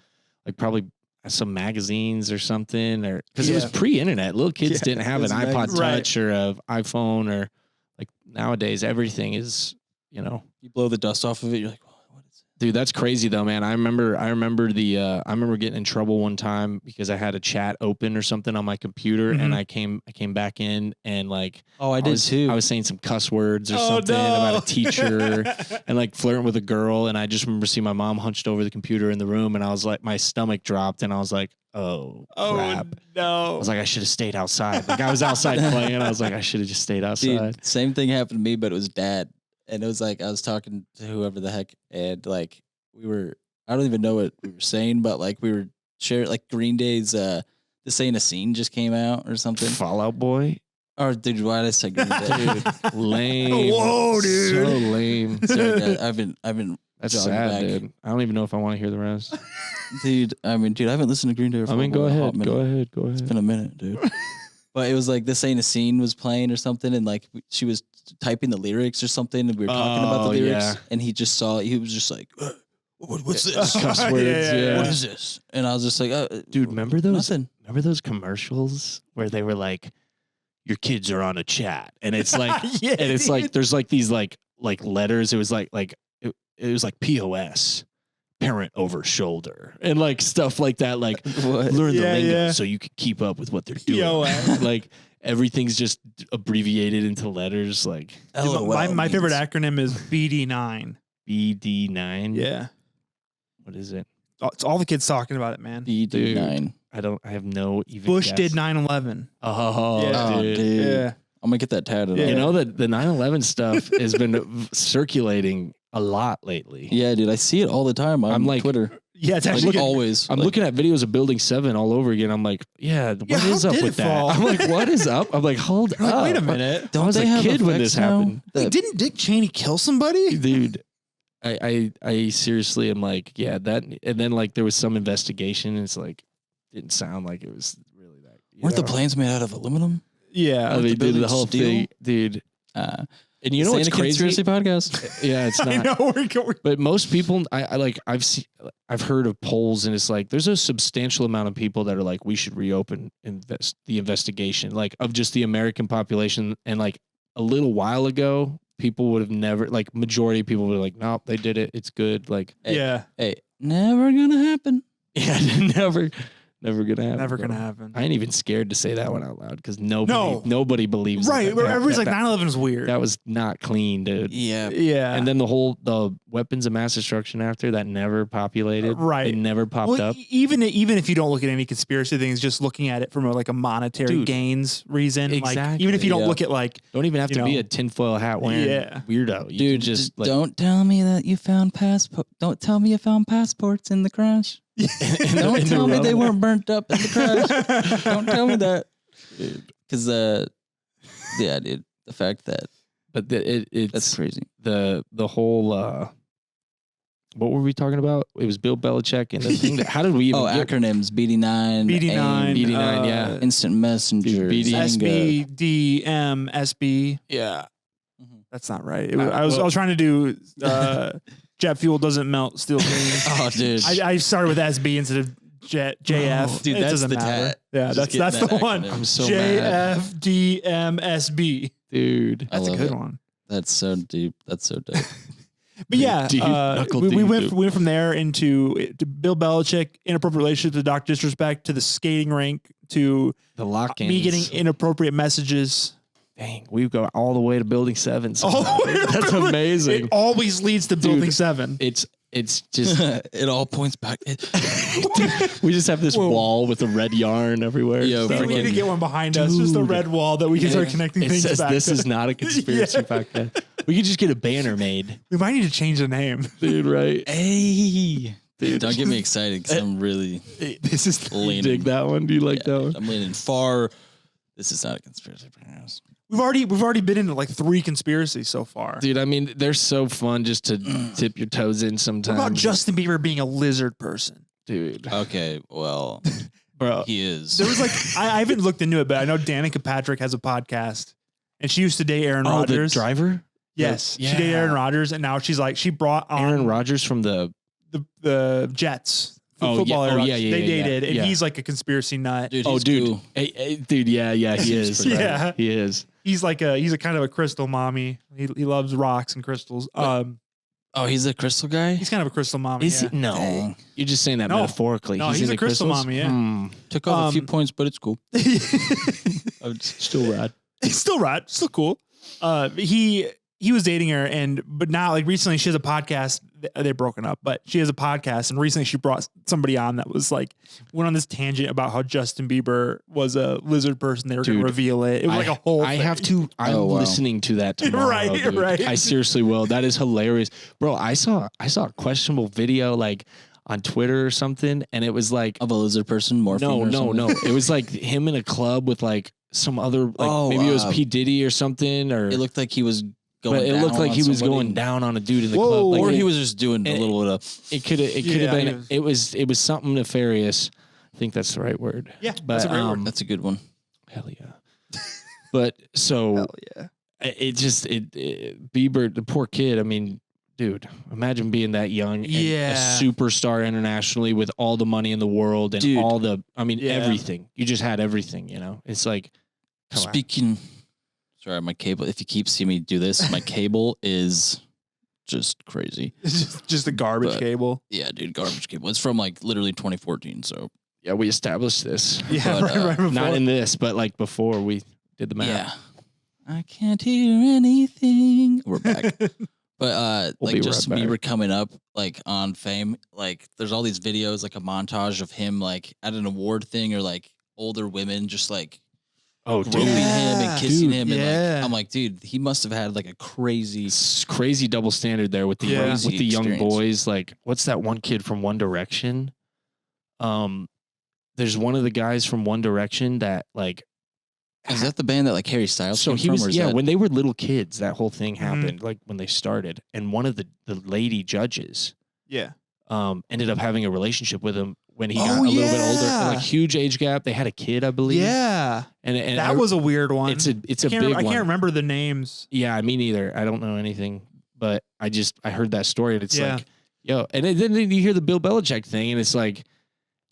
like probably some magazines or something, or because it was Yeah. pre-internet. Little kids Yeah, didn't have it an was iPod magazines. Right. Touch or an iPhone, or like nowadays everything is, you know. You blow the dust off of it. You're like, what is it? Dude, that's crazy though, man. I remember getting in trouble one time because I had a chat open or something on my computer, Mhm. and I came back in and like Oh, I did was, too. I was saying some cuss words or Oh, something no. about a teacher and like flirting with a girl, and I just remember seeing my mom hunched over the computer in the room, and I was like, my stomach dropped, and I was like, oh crap. I no. was like, I should have stayed outside. Like I was outside playing, and I was like, I should have just stayed outside. Dude, same thing happened to me, but it was dad. And it was like I was talking to whoever the heck, and like I don't even know what we were saying, but like we were sharing like Green Day's This Ain't a Scene just came out or something. Fallout Boy. Or dude, why did I say Green Day? Dude, lame. Whoa, dude. So lame. Sorry, guys, I've been That's jogging sad, back. dude. I don't even know if I want to hear the rest. Dude, I haven't listened to Green Day for I mean, a hot go minute. ahead. It's been a minute, dude. But it was like This Ain't a Scene was playing or something, and like she was typing the lyrics or something, and we were talking about the lyrics, yeah. and he was just like, what's this? Cuss words. Yeah. What is this? And I was just like, Dude, remember those? Nothing. Remember those commercials where they were like, "Your kids are on a chat," and it's like, Yeah, and it's like, there's like these like letters. It was like it was like POS, parent over shoulder, and like stuff like that. Like What? learn the Yeah, lingo yeah. so you can keep up with what they're doing. POS. Like everything's just abbreviated into letters. Like LOL my favorite means- acronym is BD9. BD9. Yeah. What is it? It's all the kids talking about it, man. BD9. I have no even. Bush guess. did 9/11. Oh, Yeah. dude. Yeah. I'm gonna get that tatted. Yeah. on. You know that the 9/11 stuff has been circulating a lot lately. Yeah, dude, I see it all the time on I'm like- Twitter. Yeah, it's Like, actually good. always. I'm Like, looking at videos of Building 7 all over again. I'm like, what Yeah, how is up did with it that? fall? I'm like, what is up? I'm like, hold You're like, up. wait a minute. I was they a have kid when effects this now happened. Wait, that- didn't Dick Cheney kill somebody? Dude, I seriously am like, yeah, that. And then like there was some investigation. And it's like, didn't sound like it was really that. weren't the planes made out of aluminum? Yeah. I mean, the dude, the building whole steel? thing, dude. And you know This what's ain't a crazy? conspiracy podcast. Yeah, it's I not. know. We're going. But most people, I like, I've heard of polls, and it's like there's a substantial amount of people that are like, we should reopen the investigation, like of just the American population. And like a little while ago, people would have never, like, majority of people were like, nope, they did it, it's good. Like, Hey, Yeah. Hey, never gonna happen. yeah, never gonna happen. Never going to bro. happen. I ain't even scared to say that one out loud because No. nobody believes. Right. Everybody's like, that 9/11 is weird. that was not clean, dude. Yeah. Yeah. And then the weapons of mass destruction after that never populated. Right. They never popped well, up. even if you don't look at any conspiracy things, just looking at it from a monetary Dude, gains reason, like exactly, even if you don't yeah. look at like, Don't even have you to be know. a tinfoil hat wearing Yeah. weirdo. You Dude, can just like, don't tell me that you found Don't tell me you found passports in the crash. Don't in the tell me they rubble. weren't burnt up in the crash. Don't tell me that. Because, yeah, dude, the fact that But that's it's crazy. the whole. What were we talking about? It was Bill Belichick and the thing. How did we even? Oh, get, acronyms: BD9, BD9, AIM, BD9, yeah. Instant Messenger, Dude, BD. Zanga. SB, DM, SB. Yeah. That's not right. Well- I was trying to do jet fuel doesn't melt steel beams. Oh, dude. I started with SB instead of JF. Dude, it that's doesn't the matter. tat. Yeah, Just that's getting the that one. acronym. I'm so mad, JFDMSB. dude. I That's a love good it. one. That's so deep. That's so dope. But yeah, Deep, knuckle we deep, went dude. we went from there to Bill Belichick, inappropriate relationship to Doc Disrespect, to the skating rink, to The lock-ins. me getting inappropriate messages. Dang, we go all the way to Building 7. All the way to That's Building- amazing. It always leads to Building 7. It's just It all points back. we just have this Whoa. wall with a red yarn everywhere. Yo, So, We need to like, get one behind us, just a Dude. red wall that we can start connecting it things says back this to. is not a conspiracy Yeah. podcast. We could just get a banner made, We might need to change the name. dude. Right? Hey, Dude. don't get me excited because I'm really This is You leaning. dig that one? Do you like that one? I'm leaning far. This is not a conspiracy podcast. we've already been into like 3 conspiracies so far. Dude, I mean, they're so fun just to tip your toes in What sometimes. about Justin Bieber being a lizard person? dude, Okay, well, bro? he is. There was like I haven't looked into it, but I know Danica Patrick has a podcast, and she used to date Aaron Oh, the Rodgers. driver, Yes, Yeah. she dated Aaron Rodgers, and now she's like she brought on Aaron Rodgers from the. the Jets. The Oh, football yeah. Oh, era. yeah, yeah, They yeah, dated, and yeah. he's like a conspiracy nut. Dude, Oh, he's dude, cool. hey, dude, yeah, he is. pretty Yeah. he is. He's a kind of a crystal mommy. He loves rocks and crystals. Oh, he's a crystal guy. He's kind of a crystal mommy. Is yeah. he? No, Dang. you're just saying that No. metaphorically. No, he's into a crystal crystals? mommy, yeah. Hmm. Took off a few Um, points, but it's cool. Still rad. It's still rad, still cool. He was dating her, but now like recently she has a podcast. They're broken up, but she has a podcast, and recently she brought somebody on that was like went on this tangent about how Justin Bieber was a lizard person. They were going Dude, to reveal it. It was like a whole. I thing. have to. I'm Oh, wow. listening to that tomorrow. Right, dude. right. I seriously will. That is hilarious, bro. I saw a questionable video like on Twitter or something, and it was like Of a lizard person, morphine. no. or something. It was like him in a club with like some other like Oh, maybe it was P Diddy or something, or It looked like he was going. but it looked down like on he was somebody. going down on a dude in the Whoa. club. Like or it, he was just doing a it- little bit of. It could have Yeah, been. he was- It was something nefarious. I think that's the right word. Yeah, But that's a great word. That's a good one. hell yeah. But so Hell yeah. Bieber, the poor kid. I mean, dude, imagine being that young and a superstar internationally with all the money in the world and Dude. all the, I mean, Yeah. everything. You just had everything, you know? It's like, Speaking, sorry, my cable, if you keep seeing me do this, my cable is just crazy. It's just a garbage But- cable. Yeah, dude, garbage cable. It's from like literally 2014. So yeah, we established this. Yeah, But, right before. Not in this, but like before we did the math. yeah, I can't hear anything. We're back. But We'll like be Justin right back. Bieber coming up like on Fame, like there's all these videos, like a montage of him like at an award thing or like older women just like Oh, groping dude. him and kissing him, and yeah. like I'm like, dude, he must have had like a crazy. It's crazy double standard there with the Yeah. with the young Experience. boys. Like, what's that one kid from One Direction? There's one of the guys from One Direction that like. Is that the band that like Harry Styles So came he from? was, or is yeah, that- when they were little kids, that whole thing Mm-hmm. happened, like when they started. And one of the lady judges Yeah. ended up having a relationship with him when he Oh, got a little bit yeah. older. Like huge age gap. They had a kid, I believe. Yeah. And That was a weird one. it's a I big can't one. remember the names. Yeah, me neither. I don't know anything, but I heard that story and it's Yeah. like, yo, and then you hear the Bill Belichick thing and it's like,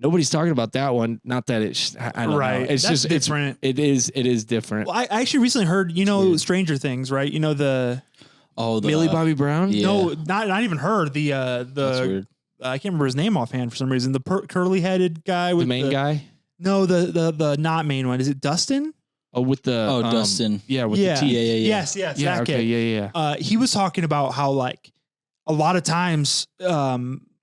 nobody's talking about that one. Not that it's, I don't know. It's That's just, different. it is different. Well, I actually recently heard, weird. Stranger Things, right? The Oh, the Millie Bobby Brown? Yeah. no, not even her. That's The weird. I can't remember his name offhand for some reason. The curly headed guy with The main guy? No, the not main one. Is it Dustin? Oh, with the, Oh, Dustin. Yeah, with Yeah. the teeth. Yeah. Yes, Yeah, that okay, kid. yeah. He was talking about how like a lot of times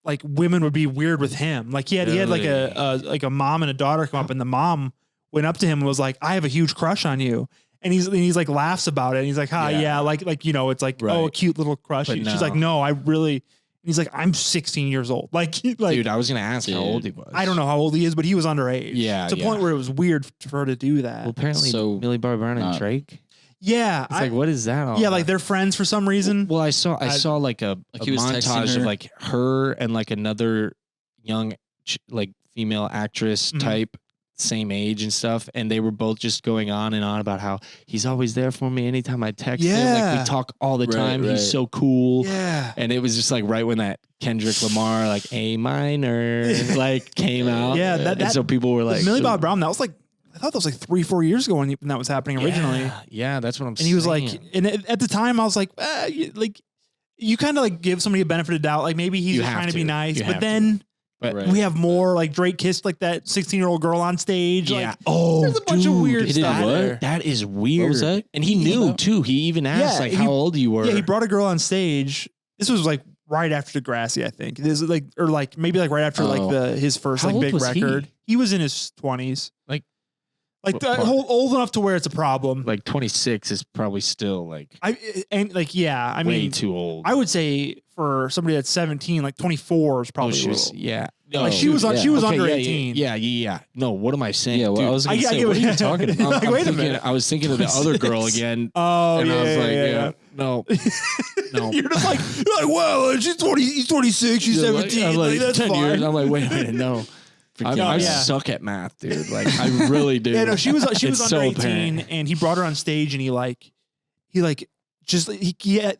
like women would be weird with him. Like he had like a mom and a daughter come up and the mom went up to him and was like, I have a huge crush on you. And he's like laughs about it. And he's like, yeah, like it's like, Right. oh, a cute little crush. But She's like, no, I really, and he's like, I'm 16 years old. Like Dude, I was going to ask how Dude. old he was. I don't know how old he is, but he was underage. Yeah, To the yeah. point where it was weird for her to do that. Well, apparently So, Millie Bobby Brown and not- Drake. Yeah. It's like, what is that all yeah, about? like they're friends for some reason. Well, I saw like a he was texting montage of her. like her and like another young like female actress Mhm. type, same age and stuff, and they were both just going on and on about how he's always there for me anytime I text him. Like Yeah. we talk all the Right, time. right. He's so cool. Yeah. And it was just like right when that Kendrick Lamar like A minor like came out. Yeah, and so people were like Millie Bobby Brown, that was like, I thought that was like 3-4 years ago when that was happening originally. Yeah, that's what I'm And saying. he was like, and at the time I was like, you kind of like give somebody a benefit of doubt. Like maybe he's You just have trying to be to. nice, You but have then but Right. we have more like Drake kissed like that 16-year-old girl on stage. yeah. Like, Oh, there's a bunch of dude, weird He did stuff. what? That is weird. What was that? And he knew about? too. He even asked Yeah, like he- how old you were. Yeah, he brought a girl on stage. This was like right after Degrassi, I think. This is like, or like maybe like right after like Oh. his first How like old big was he? record. He was in his 20s. Like Like what part? old enough to where it's a problem. like 26 is probably still like I way mean, too old. I would say for somebody that's 17, like 24 is probably she a was, little- yeah. Like she was yeah. under yeah, 18. Yeah. No, what am I saying? Yeah, well, Dude, I was I gonna say, get what are what- you talking about? Like, wait a thinking, minute. I was thinking of the other girl 26. again. Oh, And yeah, I was like, yeah. no. No. You're just like, well, she's 20, he's 26, she's Yeah, 17. I'm like, that's 10 fine. years. I'm like, wait a minute, no. I No, yeah. suck at math, dude. Like I really do. Yeah, no, she was It's under so 18, apparent. and he brought her on stage, and he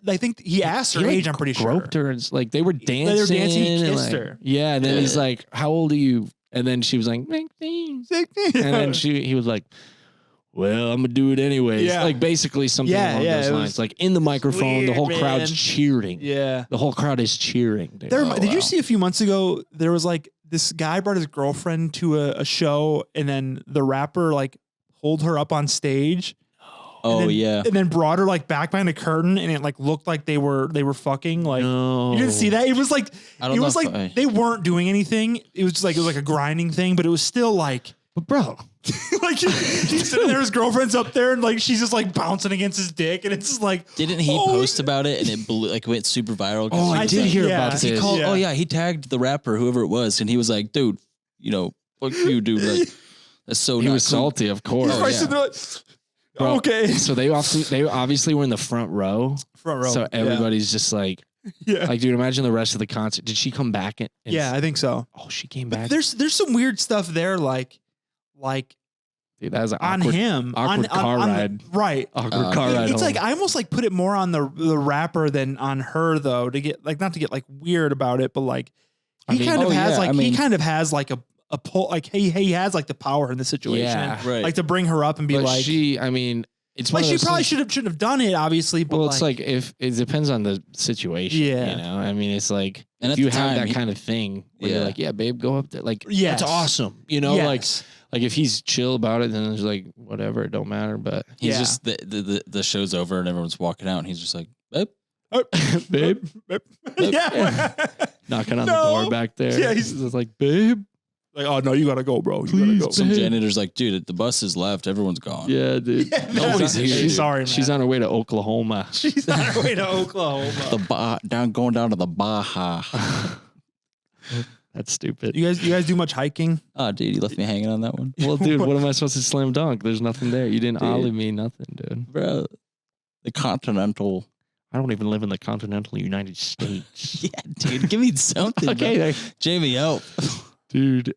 I think he asked her He, like, age. I'm pretty sure. groped her and like they were dancing. They were dancing, he and, kissed like- her. Yeah, and then he's Yeah. like, "How old are you?" And then she was like, 19. And then he was like, "Well, I'm gonna do it anyways." Yeah. Like basically something Yeah, along yeah, those it lines. was Like in the microphone, the whole weird, crowd's man. cheering. yeah. The whole crowd is cheering. Dude. There, Oh, did you wow. see a few months ago? There was like this guy brought his girlfriend to a show, and then the rapper like pulled her up on stage. Oh and then, yeah. and then brought her like back behind a curtain, and it like looked like they were fucking. Like No. you didn't see that? It was like I don't it know was if like I- they weren't doing anything. It was just like a grinding thing, but it was still like But bro, like he's sitting there, his girlfriend's up there, and like she's just like bouncing against his dick, and it's just like Didn't he oh, post about it and it blew, like went super viral? 'cause Oh, he I was did like- hear yeah. about Because He this. called. Yeah. Oh yeah, he tagged the rapper, whoever it was, and he was like, "Dude, you know, fuck you, dude. Like, that's so." he not was cool." salty, of course. He's Oh, probably yeah. sitting there like, Bro, okay, So they obviously were in the front row. front row. So everybody's just like, yeah, like, dude, imagine the rest of the concert. Did she come back? And yeah, I think so. Oh, she came But back. there's some weird stuff there, like Dude, that was an on awkward, him. awkward car ride. Right. Awkward car ride. It's home. like I almost like put it more on the rapper than on her though, to get like not to get like weird about it, but like he kind of has like a pull, like he has like the power in the situation, yeah, like to bring her up and be but like it's like she probably shouldn't have done it, obviously. But it's like if it depends on the situation. Yeah. You know, I mean, it's like and if you have that kind of thing where you're like, yeah, babe, go up there. Like, that's awesome. You know, like if he's chill about it, then it's like whatever, it don't matter. But he's just the show's over and everyone's walking out, and he's just like, babe, babe, yeah, knocking on the door back there. Yeah, he's just like, babe. Like, oh no, you gotta go, bro. You Please, gotta go. Some janitor's like, dude, the bus is left. Everyone's gone. Yeah, dude. Yeah, nobody's here. She's sorry, man. She's on her way to Oklahoma. She's on her way to Oklahoma. Going down to the Baja. That's stupid. You guys do much hiking? Oh, dude, you left me hanging on that one. Well, dude, what am I supposed to slam dunk? There's nothing there. You didn't ollie me, nothing, dude. Bro, the Continental. I don't even live in the continental United States. Yeah, dude, give me something. Okay, Jamie, help. Dude.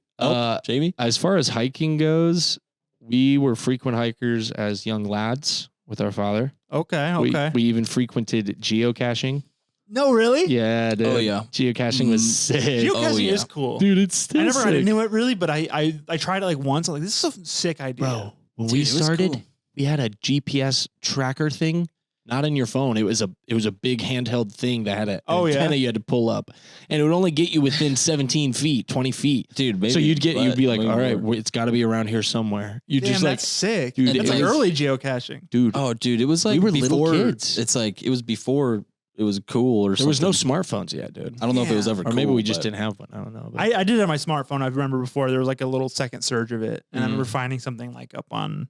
Jamie? As far as hiking goes, we were frequent hikers as young lads with our father. Okay. We even frequented geocaching. No, really? Yeah, dude. Oh, yeah. Geocaching was sick. Geocaching is cool. Dude, it's still I never sick. knew it really, but I tried it like once. I'm like, this is a sick idea. Bro, when we started, we had a GPS tracker thing. Not in your phone. It was a big handheld thing that had an antenna you had to pull up, and it would only get you within 17 feet, 20 feet, dude. Maybe, so you'd be like, all right, it's got to be around here somewhere. You just like that's sick. Dude, it's like early geocaching, dude. Oh, dude, it was like we were before, little kids. It's like it was before it was cool or there was something. no smartphones yet, dude. I don't know if it was ever, or maybe we just didn't have one. I don't know. But. I did have my smartphone. I remember before there was like a little second surge of it, and I remember finding something like up on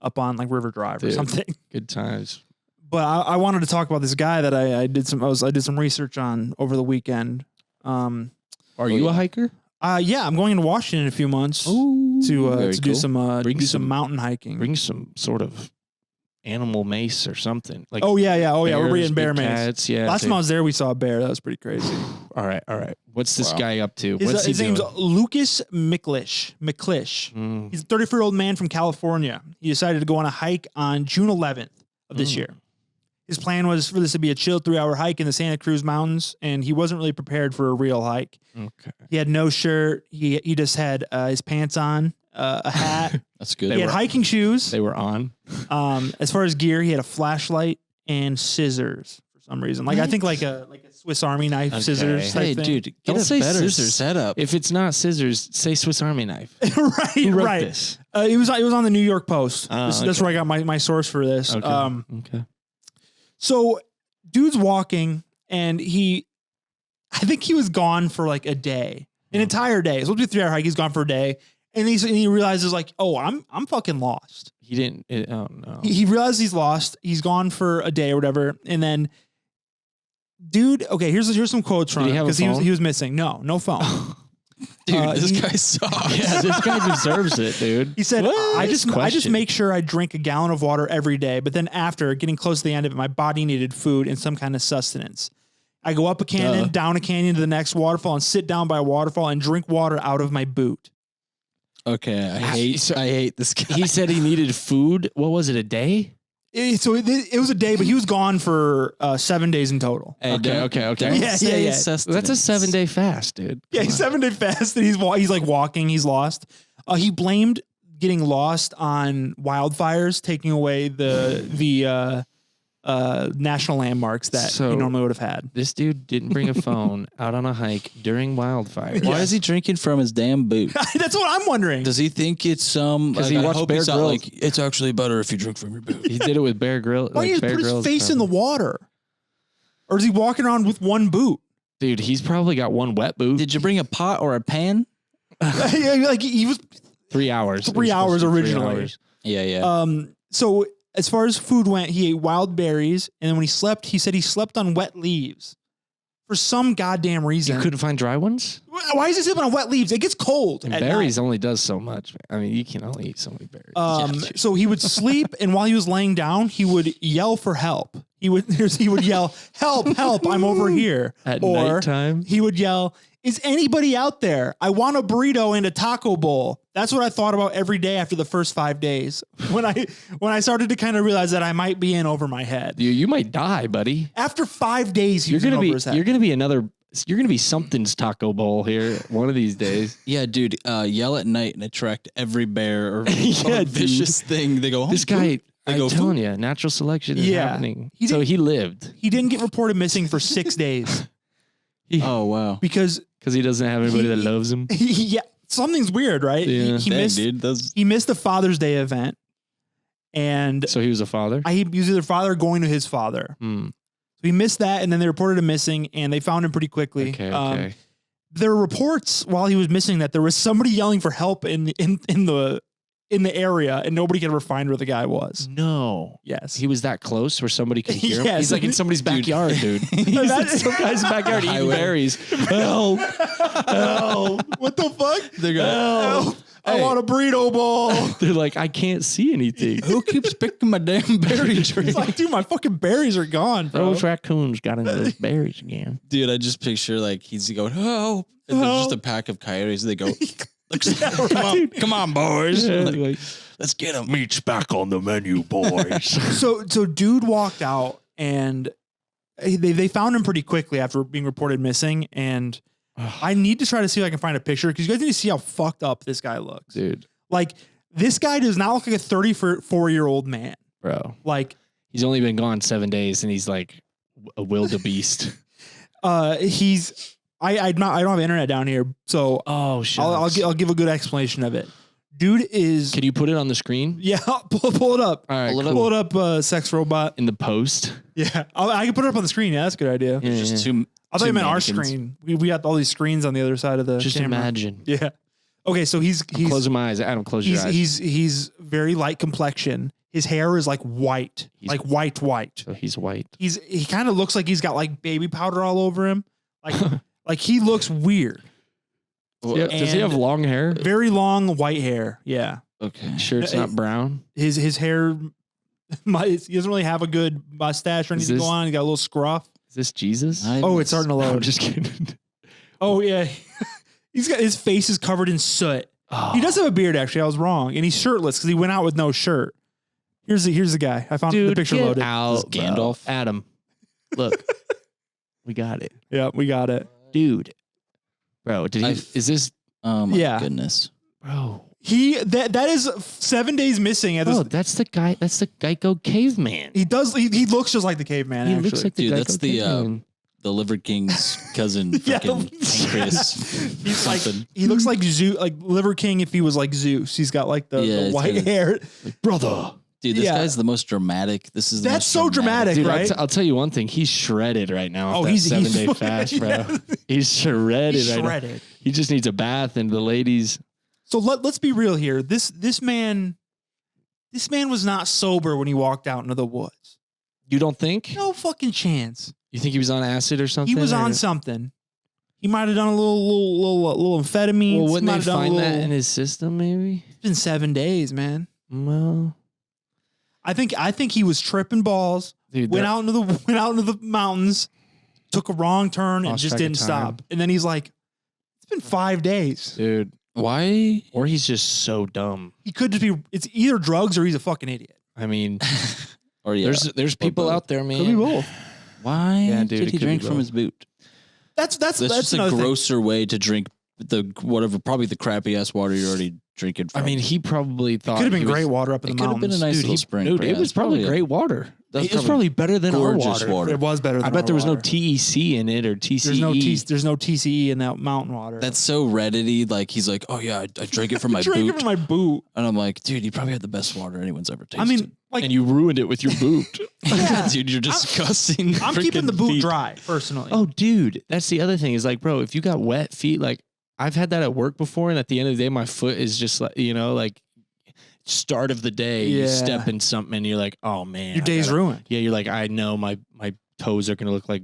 like River Drive or something. Good times. But I wanted to talk about this guy that I did some research on over the weekend. Are you a hiker? Yeah, I'm going into Washington in a few months to do some mountain hiking. Bring some sort of animal mace or something. Like we're bringing bear mace. Cats, yeah. Last time I was there, we saw a bear. That was pretty crazy. All right. What's this guy up to? His name's Lucas McClish. He's a 34-year-old man from California. He decided to go on a hike on June 11th of this year. His plan was for this to be a chill 3-hour hike in the Santa Cruz Mountains, and he wasn't really prepared for a real hike. Okay. He had no shirt. He just had his pants on, a hat. That's good. He had hiking shoes. They were on. As far as gear, he had a flashlight and scissors for some reason. Like I think like a Swiss Army knife scissors. Hey, thing. dude, Don't say better scissors. setup. If it's not scissors, say Swiss Army knife. Right. Who wrote this? It was on the New York Post. That's Okay. where I got my source for this. Okay. Okay. So, dude's walking, and I think he was gone for like a day, an entire day. It's supposed to be a 3-hour hike. He's gone for a day, and he realizes like, oh, I'm fucking lost. He didn't. Oh no. He realizes he's lost. He's gone for a day or whatever, and then, dude. Okay, here's some quotes from him because he was missing. No phone. Dude, this guy sucks. Yeah, this guy deserves it, dude. He said, I just question. make sure I drink a gallon of water every day, but then after getting close to the end of it, my body needed food and some kind of sustenance. I go up a canyon, down a canyon to the next waterfall, and sit down by a waterfall and drink water out of my boot. Okay, I hate this guy. He said he needed food. What was it? A day? So it was a day, but he was gone for 7 days in total. Okay. Yeah. That's a 7-day fast, dude. Yeah, he's 7 day fast, and he's like walking. He's lost. He blamed getting lost on wildfires taking away the national landmarks that he normally would have had. This dude didn't bring a phone out on a hike during wildfire. Why is he drinking from his damn boot? That's what I'm wondering. Does he think it's some? Because he watched Bear Grylls. Like, it's actually better if you drink from your boot. He did it with Bear Grylls. Why don't you put his face in the water? Or is he walking around with one boot? Dude, he's probably got one wet boot. Did you bring a pot or a pan? Like he was 3 hours. 3 hours originally. 3 hours. Yeah. So as far as food went, he ate wild berries, and then when he slept, he said he slept on wet leaves for some goddamn reason. You couldn't find dry ones? Why is he sleeping on wet leaves? It gets cold. And at berries night. only does so much. I mean, you can only eat so many berries. So he would sleep, and while he was laying down, he would yell for help. He would yell, "Help! I'm over here!" At or nighttime, he would yell, "Is anybody out there? I want a burrito and a taco bowl." that's what I thought about every day after the first 5 days. When I started to kind of realize that I might be in over my head. You might die, buddy. After 5 days, You're gonna be something's taco bowl here one of these days. Yeah, dude. Yell at night and attract every bear or, Yeah, or vicious thing. They go, This guy, They I'm go, telling you, natural selection is happening. He So didn't- he lived He didn't get reported missing for 6 days oh, wow. because because he doesn't have anybody that loves him. yeah, something's weird, right? Yeah. He Dang, missed dude. Those, he missed the Father's Day event, and So he was a father. he was either father going to his father. Hmm. So he missed that, and then they reported him missing, and they found him pretty quickly. Okay. There were reports while he was missing that there was somebody yelling for help in the area, and nobody could ever find where the guy was. No. Yes, He was that close where somebody could hear him. Yes. He's like in somebody's backyard, dude. He's in That- some guy's backyard eating Highway. berries. Help! Help! what the fuck? they're going, Help! I Hey. want a burrito bowl. They're like, I can't see anything. who keeps picking my damn berry tree? It's like, dude, my fucking berries are gone, bro. Those raccoons got into those berries again. Dude, I just picture like he's going, help. And there's just a pack of coyotes. They go, come on, boys. Like, let's get them. Meat's back on the menu, boys. So dude walked out, and they found him pretty quickly after being reported missing. And I need to try to see if I can find a picture because you guys need to see how fucked up this guy looks. Dude, Like, this guy does not look like a 34-year-old man. bro. Like, He's only been gone 7 days and he's like a wildebeest. I don't have internet down here, so Oh, shit. I'll give a good explanation of it. Dude is Can you put it on the screen? yeah. Pull it up. All right, Pull it cool. Pull it up, sex robot. In the post. Yeah, I can put it up on the screen. Yeah, that's a good idea. Yeah, Just yeah. two. I thought you two meant our mannequins. screen. We got all these screens on the other side of the Just camera. imagine. Yeah. Okay, so he's I'm closing my eyes. Adam, close your eyes. he's very light complexion. His hair is like white, He's- like white. So he's white. He kind of looks like he's got like baby powder all over him. Like like he looks weird. Yeah, does he have And- long hair? Very long white hair. Yeah. Okay. Sure, it's not brown. His hair he doesn't really have a good mustache or Is anything this- going on. He got a little scruff. Is this Jesus? Oh, it's starting to No, load. I'm just kidding. Oh yeah. He's got his face is covered in soot. Oh. He does have a beard, actually. I was wrong, and he's shirtless because he went out with no shirt. Here's the guy. I found Dude, the picture get loaded. out, This bro. Gandalf. Adam, look, we got it, Yeah, we got it. dude. Bro, did he? I've- Is this, Oh my Yeah. goodness. bro? That is 7 days missing. At this, Bro, that's the guy. That's the Geico caveman. he does. He looks just like the caveman. He actually. looks like the Dude, Geico that's the, caveman. The Liver King's cousin, Yeah. freaking pancreas. He's like something. he looks like Zeus, like Liver King if he was like Zeus. He's got like the, Yeah, the it's white kinda- hair. brother. Dude, this Yeah. guy's the most dramatic. This is the That's most so dramatic. Dude, right? I'll tell you one thing. He's shredded right now. Oh, Oh, he's- he's he's 7 day fast, bro. yeah. He's shredded He's right now. shredded. He just needs a bath, and the ladies. So let's be real here. This man was not sober when he walked out into the woods. You don't think? No fucking chance. You think he was on acid or something? He was or- on something. He might have done a little amphetamines. Well, He wouldn't might they have done a find that little- in his system? Maybe. It's been 7 days, man. Well, I think he was tripping balls. dude, Went out into the mountains, took a wrong turn, and Lost just track of didn't time. stop. And then he's like, "It's been 5 days." dude. Why? Or he's just so dumb. He could just be. It's either drugs or he's a fucking idiot. I mean, Or yeah. there's people both. out there, man. Could be both. Why Yeah, dude, did it he could be drink from both. his boot? That's That's just a another thing. grosser way to drink the whatever, probably the crappy ass water you're already drinking from. I mean, he probably thought Could have been he was- great water up in it the could have been mountains. a nice Dude, little spring. dude, but it yeah, was it's probably a- great water. That's It was probably better than our gorgeous water. water. It was better. Than I bet our there was no water. TEC in it or TCE. There's no TCE in that mountain water. That's so Reddity. Like he's like, oh yeah, I drank it from my drinking boot, from my boot. and I'm like, dude, you probably had the best water anyone's ever tasted. I mean, like, and you ruined it with your boot. yeah, dude, you're disgusting. I'm keeping the freaking boot feet. dry personally. Oh, dude, that's the other thing. Is like, bro, if you got wet feet, like I've had that at work before, and at the end of the day, my foot is just like, like start of the day, you Yeah. step in something, and you're like, oh man, your I day's gotta- ruined. Yeah, you're like, I know my toes are gonna look like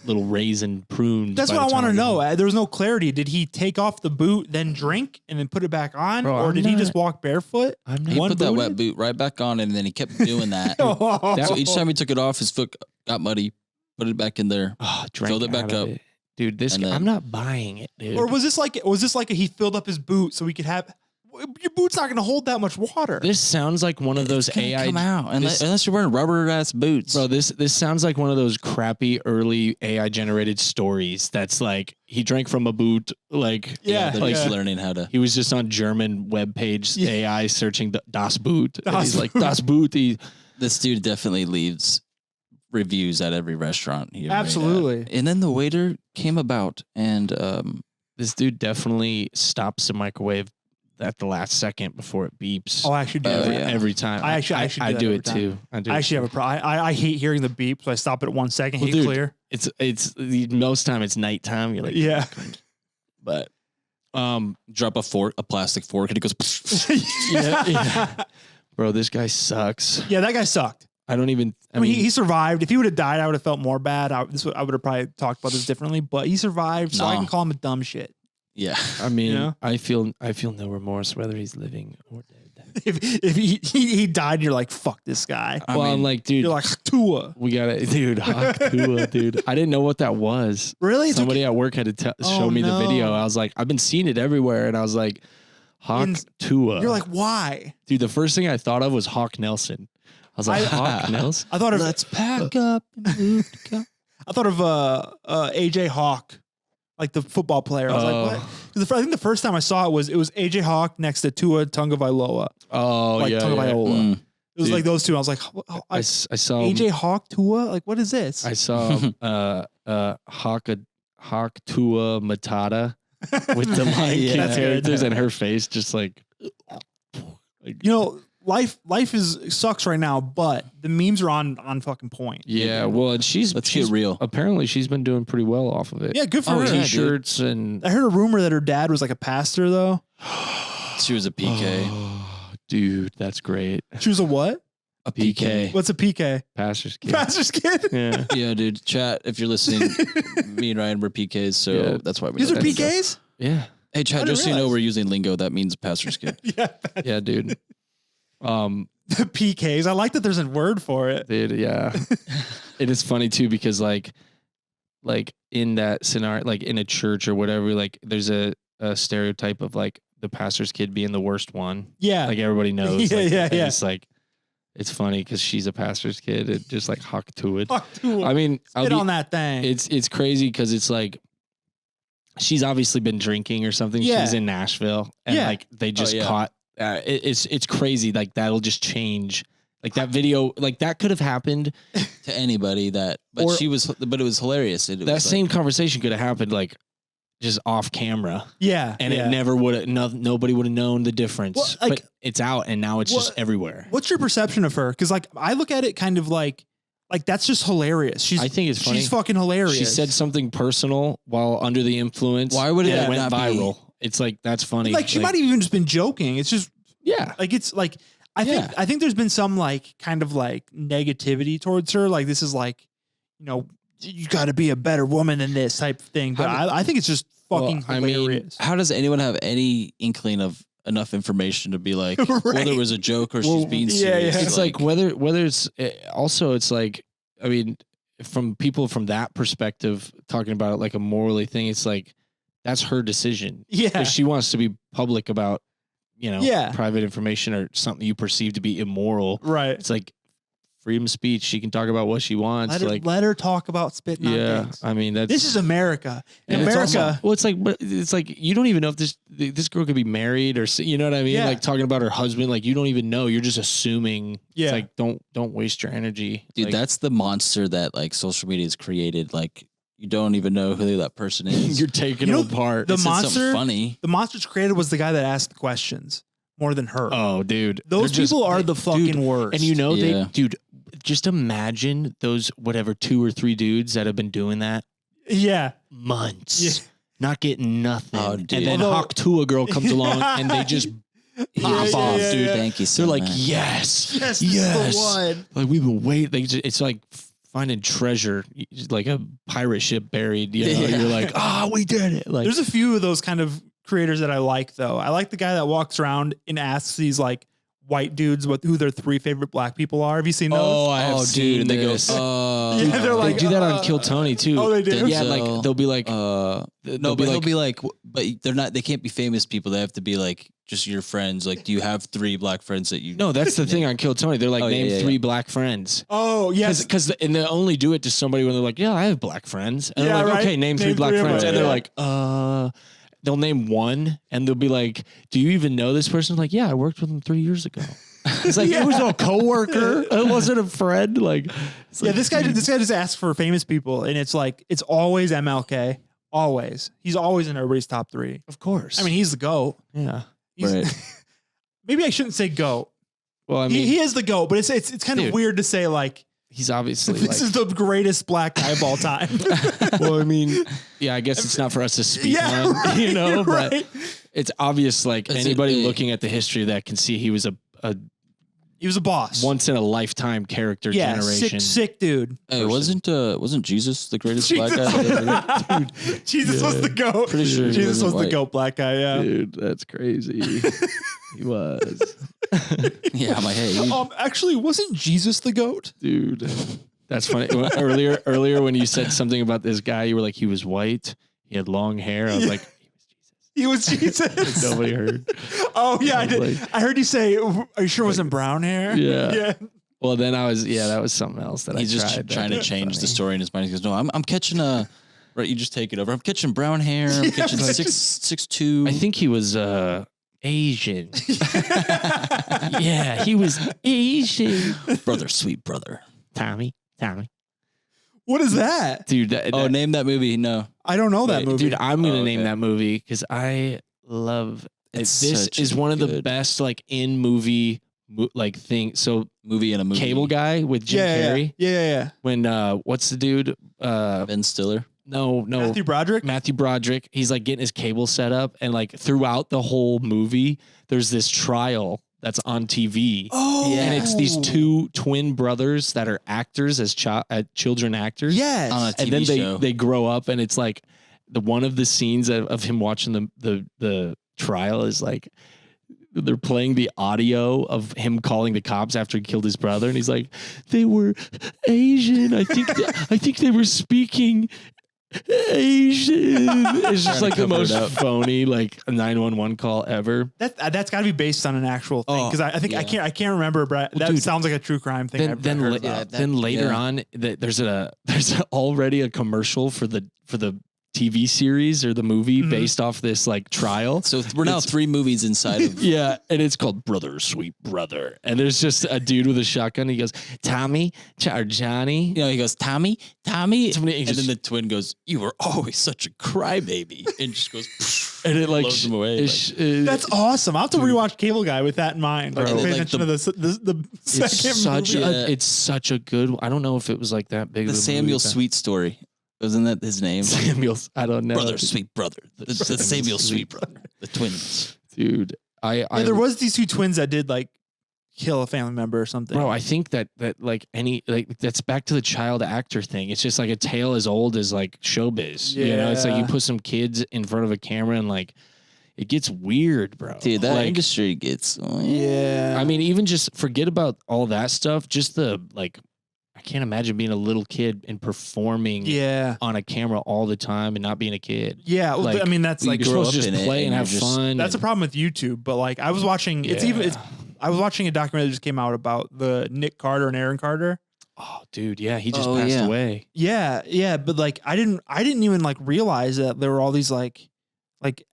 little raisin prunes. That's by what the I want to time know. get home. There was no clarity. Did he take off the boot, then drink, and then put it back on, Bro, or I'm did he not- just walk barefoot? I'm He not. One put that booted? wet boot right back on, and then he kept doing that. Oh. So each time he took it off, his foot got muddy. Put it back in there. Oh, drank Filled it back out of up. it. Dude. This And I'm then- not buying it, dude. Or was this like he filled up his boot so he could have? your boot's not going to hold that much water. This sounds like one of those It's gonna AI. come out unless you're wearing rubber ass boots, Bro, this sounds like one of those crappy early AI generated stories. That's like he drank from a boot. Like They're like just learning how to. he was just on German webpage AI searching Das Boot. And Das he's like Boot. Das Boot. This dude definitely leaves reviews at every restaurant here. Absolutely. And then the waiter came about, and This dude definitely stops the microwave at the last second before it beeps. Oh, I actually do. Oh, that. yeah. Every time. I actually do I that do every it time. too. I do. I it actually too. have a problem. I hate hearing the beep, so I stop it at 1 second. Well, Hit dude, clear. It's most time it's nighttime. You're like, Yeah. but drop a plastic fork, and it goes. yeah. Bro, this guy sucks. Yeah, that guy sucked. I don't even. I mean, he survived. If he would have died, I would have felt more bad. I would have probably talked about this differently. But he survived, so I No. can call him a dumb shit. Yeah, I mean, You know? I feel no remorse whether he's living or dead. If he died, and you're like, fuck this guy. I Well, mean, I'm like, dude, You're like Tua. we got it, dude. Hawk Tua, dude. I didn't know what that was. Really? It's Somebody at work had to show Oh, me the video. no. I was like, I've been seeing it everywhere, and I was like, Hawk In- Tua. You're like, why? dude. The first thing I thought of was Hawk Nelson. I was like, Hawk Nelson. I thought of let's pack up and move to go. I thought of AJ Hawk, like the football player. I was like, what? 'Cause I think the first time I saw it was AJ Hawk next to Tua Tagovailoa. Oh Like yeah, yeah. Tagovailoa. Mm. It was Dude. like those two. I was like, I saw AJ Hawk Tua? Like, what is this? I saw Hawk Tua Matata with the Lion Yeah, King that's good. characters and her face just like You know, life sucks right now, but the memes are on fucking point. yeah. Well, and she's Let's get real. apparently she's been doing pretty well off of it. Yeah, good for Oh, her. yeah, dude. T-shirts and I heard a rumor that her dad was like a pastor, though. She was a PK. Oh, dude, that's great. She was a what? A PK. What's a PK? Pastor's kid. Pastor's kid. Yeah. Yeah, dude. Chat, if you're listening, me and Ryan were PKs, so Yeah. that's why we. These know are that. PKs? Yeah. Hey, I chat. didn't Just so you know, realize. we're using lingo. That means pastor's kid. Yeah. Yeah, dude. The PKs. I like that there's a word for it. Dude, yeah. It is funny too because like in that scenario, like in a church or whatever, like there's a stereotype of like the pastor's kid being the worst one. Yeah. Like everybody knows. Yeah, like, yeah, and yeah. It's like it's funny because she's a pastor's kid. It just like Hawk to it. Fuck Tua. I mean, I'll Spit be- on that thing. it's crazy because it's like she's obviously been drinking or something. Yeah. She's in Nashville and Yeah. like they just yeah. caught. It's crazy. Like that'll just change. Like that video, like that could have happened. To anybody that, but Or- but it was hilarious. It That was same conversation could have happened like just off camera, yeah. and yeah. it never would have. Nobody would have known the difference. Well, like- but it's out, and now it's just What- everywhere. What's your perception of her? Because like I look at it kind of like that's just hilarious. I think it's funny. She's fucking hilarious. She said something personal while under the influence. Why would it and not went be- viral? It's like that's funny. like she might have even just been joking. It's just Yeah. like it's like I think there's been some like kind of like negativity towards her. Like this is like, you know, you got to be a better woman than this type of thing. But I think it's just fucking Well, I mean, hilarious. How does anyone have any inkling of enough information to be like, Right. whether it was a joke or she's Well, being yeah, serious? yeah. It's like whether it's also it's like I mean from people from that perspective talking about it like a morally thing. It's like that's her decision. Yeah. If she wants to be public about Yeah. private information or something you perceive to be immoral, Right. it's like freedom of speech. She can talk about what she wants. Let her talk about spitting on yeah, things. I mean that's This is America. In and it's America, also- well, it's like, but it's like you don't even know if this girl could be married or you know what I mean. Yeah. Like talking about her husband, like you don't even know. You're just assuming. Yeah. It's like don't waste your energy, dude, Like, that's the monster that like social media has created. Like you don't even know who that person is. you're taking You know, it apart. the It said something monster- funny. the monsters created was the guy that asked the questions more than her. Oh, dude, Those they're just- people are the dude, fucking worst. And you know Yeah. dude, just imagine those whatever 2 or 3 dudes that have been doing that yeah. months, Yeah. not getting nothing, Oh, and dude. then Although- Hawk Tua girl comes along and they just pop yeah, off, yeah, dude. yeah. Thank you so They're like, much. yes, Yes, this is the one. Like we've been waiting. It's like finding treasure, like a pirate ship buried. You know, Yeah. you're like, we did it. Like, There's a few of those kind of creators that I like, though. I like the guy that walks around and asks these like white dudes who their 3 favorite black people are. Have you seen those? Oh, I have seen they go, this. Yeah, they're like, they do that on Kill Tony too. Oh, they do? Yeah, like they'll be like, no, but he'll be like, but they're not. They can't be famous people. They have to be like just your friends. Like, do you have 3 black friends that you? No, that's the thing on Kill Tony. They're like, name 3 yeah. black friends. Oh, yes. Because and they only do it to somebody when they're like, yeah, I have black friends. And Yeah, they're like, right. okay, name 3 black 3 of friends. them, And they're yeah. like, they'll name one and they'll be like, do you even know this person? Like, yeah, I worked with him 3 years ago. It's like, it was a coworker. It wasn't a friend. Like, Yeah, this guy just asks for famous people, and it's like it's always MLK. Always, he's always in everybody's top 3. of course. I mean, he's the GOAT. yeah. He's, Right. maybe I shouldn't say GOAT. Well, I mean, He is the GOAT, but it's kind of Dude. weird to say like he's obviously this is the greatest black guy of all time. well, I mean, yeah, I guess it's not for us to speak Yeah, on, right, you know, right. but it's obvious. Like Is it anybody a- looking at the history of that can see he was a He was a boss. once in a lifetime character yeah, generation. sick dude. Hey, wasn't Jesus the greatest black guy? that ever lived? Dude, Jesus was the GOAT. Pretty sure he Jesus was wasn't the white. GOAT black guy. Yeah. Dude, that's crazy. He was. Yeah, I'm like, hey, you, Actually, wasn't Jesus the GOAT? Dude, that's funny. Earlier when you said something about this guy, you were like, he was white, he had long hair. I was like, He was Jesus. nobody heard. Oh yeah, I I was did. like- I heard you say, "Are you sure it wasn't brown hair?" Yeah. Yeah. Well, then I was, that was something else that he's I just tried. trying to That's change the funny. story in his mind. He goes, no, I'm catching a. Right, you just take it over. I'm catching brown hair. I'm catching but 6'2". I think he was Asian. Yeah, he was Asian. brother, sweet brother. Tommy. What is that? Dude, Oh, name that movie. No, I don't know that Wait, movie. Dude, I'm gonna Oh, name okay. that movie because I love It's this. such Is a one of the good- best like in movie like thing. So movie and a movie. Cable Guy with Jim Carrey. Yeah. When what's the dude? Ben Stiller. No, Matthew Broderick. Matthew Broderick. He's like getting his cable set up, and like throughout the whole movie, there's this trial that's on TV. Oh, Yeah. And it's these 2 twin brothers that are actors as children actors. Yes. On a TV And then show. they grow up, and it's like the one of the scenes of him watching the trial is like they're playing the audio of him calling the cops after he killed his brother, and he's like, they were Asian. I think they were speaking Asian. It's just Trying like to the cover it most up. phony like 911 call ever. That's got to be based on an actual thing Oh, because I think yeah. I can't remember, but Well, that dude, sounds like a true crime thing. Then I've heard about. then later yeah. on, there's already a commercial for the TV series or the movie Mhm. based off this like trial. So we're now It's- 3 movies inside of. Yeah, and it's called Brother, Sweet Brother. And there's just a dude with a shotgun. He goes, Tommy, or Johnny. You know, he goes, Tommy, Tommy. Somebody- he And just- then the twin goes, you were always such a crybaby. And just goes, And it like blows him away. That's awesome. I'll have to rewatch Cable Guy with that in mind. Like, Bro. pay Like attention to the it's second such movie. it's such a good. I don't know if it was like that big. the of a Samuel movie back- Sweet story. Wasn't that his name? Samuel's. I don't know, Brother, sweet brother. The Samuel Sweet brother. The twins. dude. Yeah, there was these 2 twins that did like kill a family member or something. Bro, I think that like that's back to the child actor thing. It's just like a tale as old as like showbiz. You know, it's like you Yeah. put some kids in front of a camera and like it gets weird, bro. Dude, that like, industry gets. Yeah. I mean, even just forget about all that stuff. Just the like, I can't imagine being a little kid and performing yeah. on a camera all the time and not being a kid. Yeah. Well, Like, I mean, that's like You're grow supposed to up just in it play and and have you're just- fun. that's a and- problem with YouTube. But like, I was watching. I was watching a documentary that just came out about the Nick Carter and Aaron Carter. Oh, dude, yeah, he just Oh, passed yeah. away. Yeah, but like I didn't even like realize that there were all these like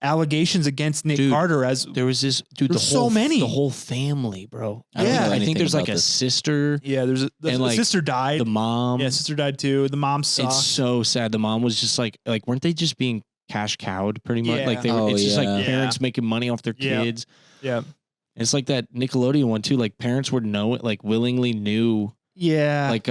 allegations against Nick Dude, Carter as There was this dude. There's the whole so many. the whole family, bro. I don't Yeah. know I anything think there's like about a this. sister, yeah. There's the And, like, sister died. the mom. Yeah, sister died too. The mom sucked. It's so sad. The mom was just like weren't they just being cash cowed pretty much? Yeah. Like they were. Oh, It's just yeah. like parents Yeah. making money off their Yeah. kids. Yeah, And it's like that Nickelodeon one too. Like parents would know it, like willingly knew, yeah, like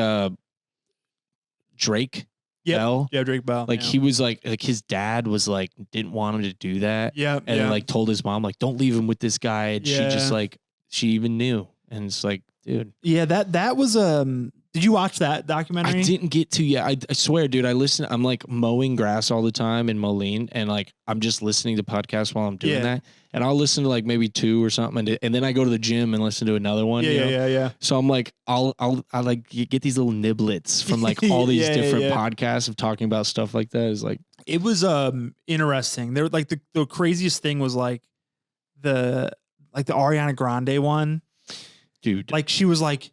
Drake Yep. Bell. yeah. Drake Bell. Like yeah. he was like his dad was like didn't want him to do that, Yeah, and yeah. like told his mom like don't leave him with this guy. And she just Yeah. like she even knew, and it's like dude, Yeah, that was Did you watch that documentary? I didn't get to yet. I swear, dude. I'm like mowing grass all the time in Moline, and like I'm just listening to podcasts while I'm doing that. And I'll listen to like maybe 2 or something, and then I go to the gym and listen to another one. Yeah. So I'm like, I'll like get these little niblets from like all these different podcasts of talking about stuff like that. Is like it was interesting. There like the craziest thing was like the Ariana Grande one, dude. Like she was like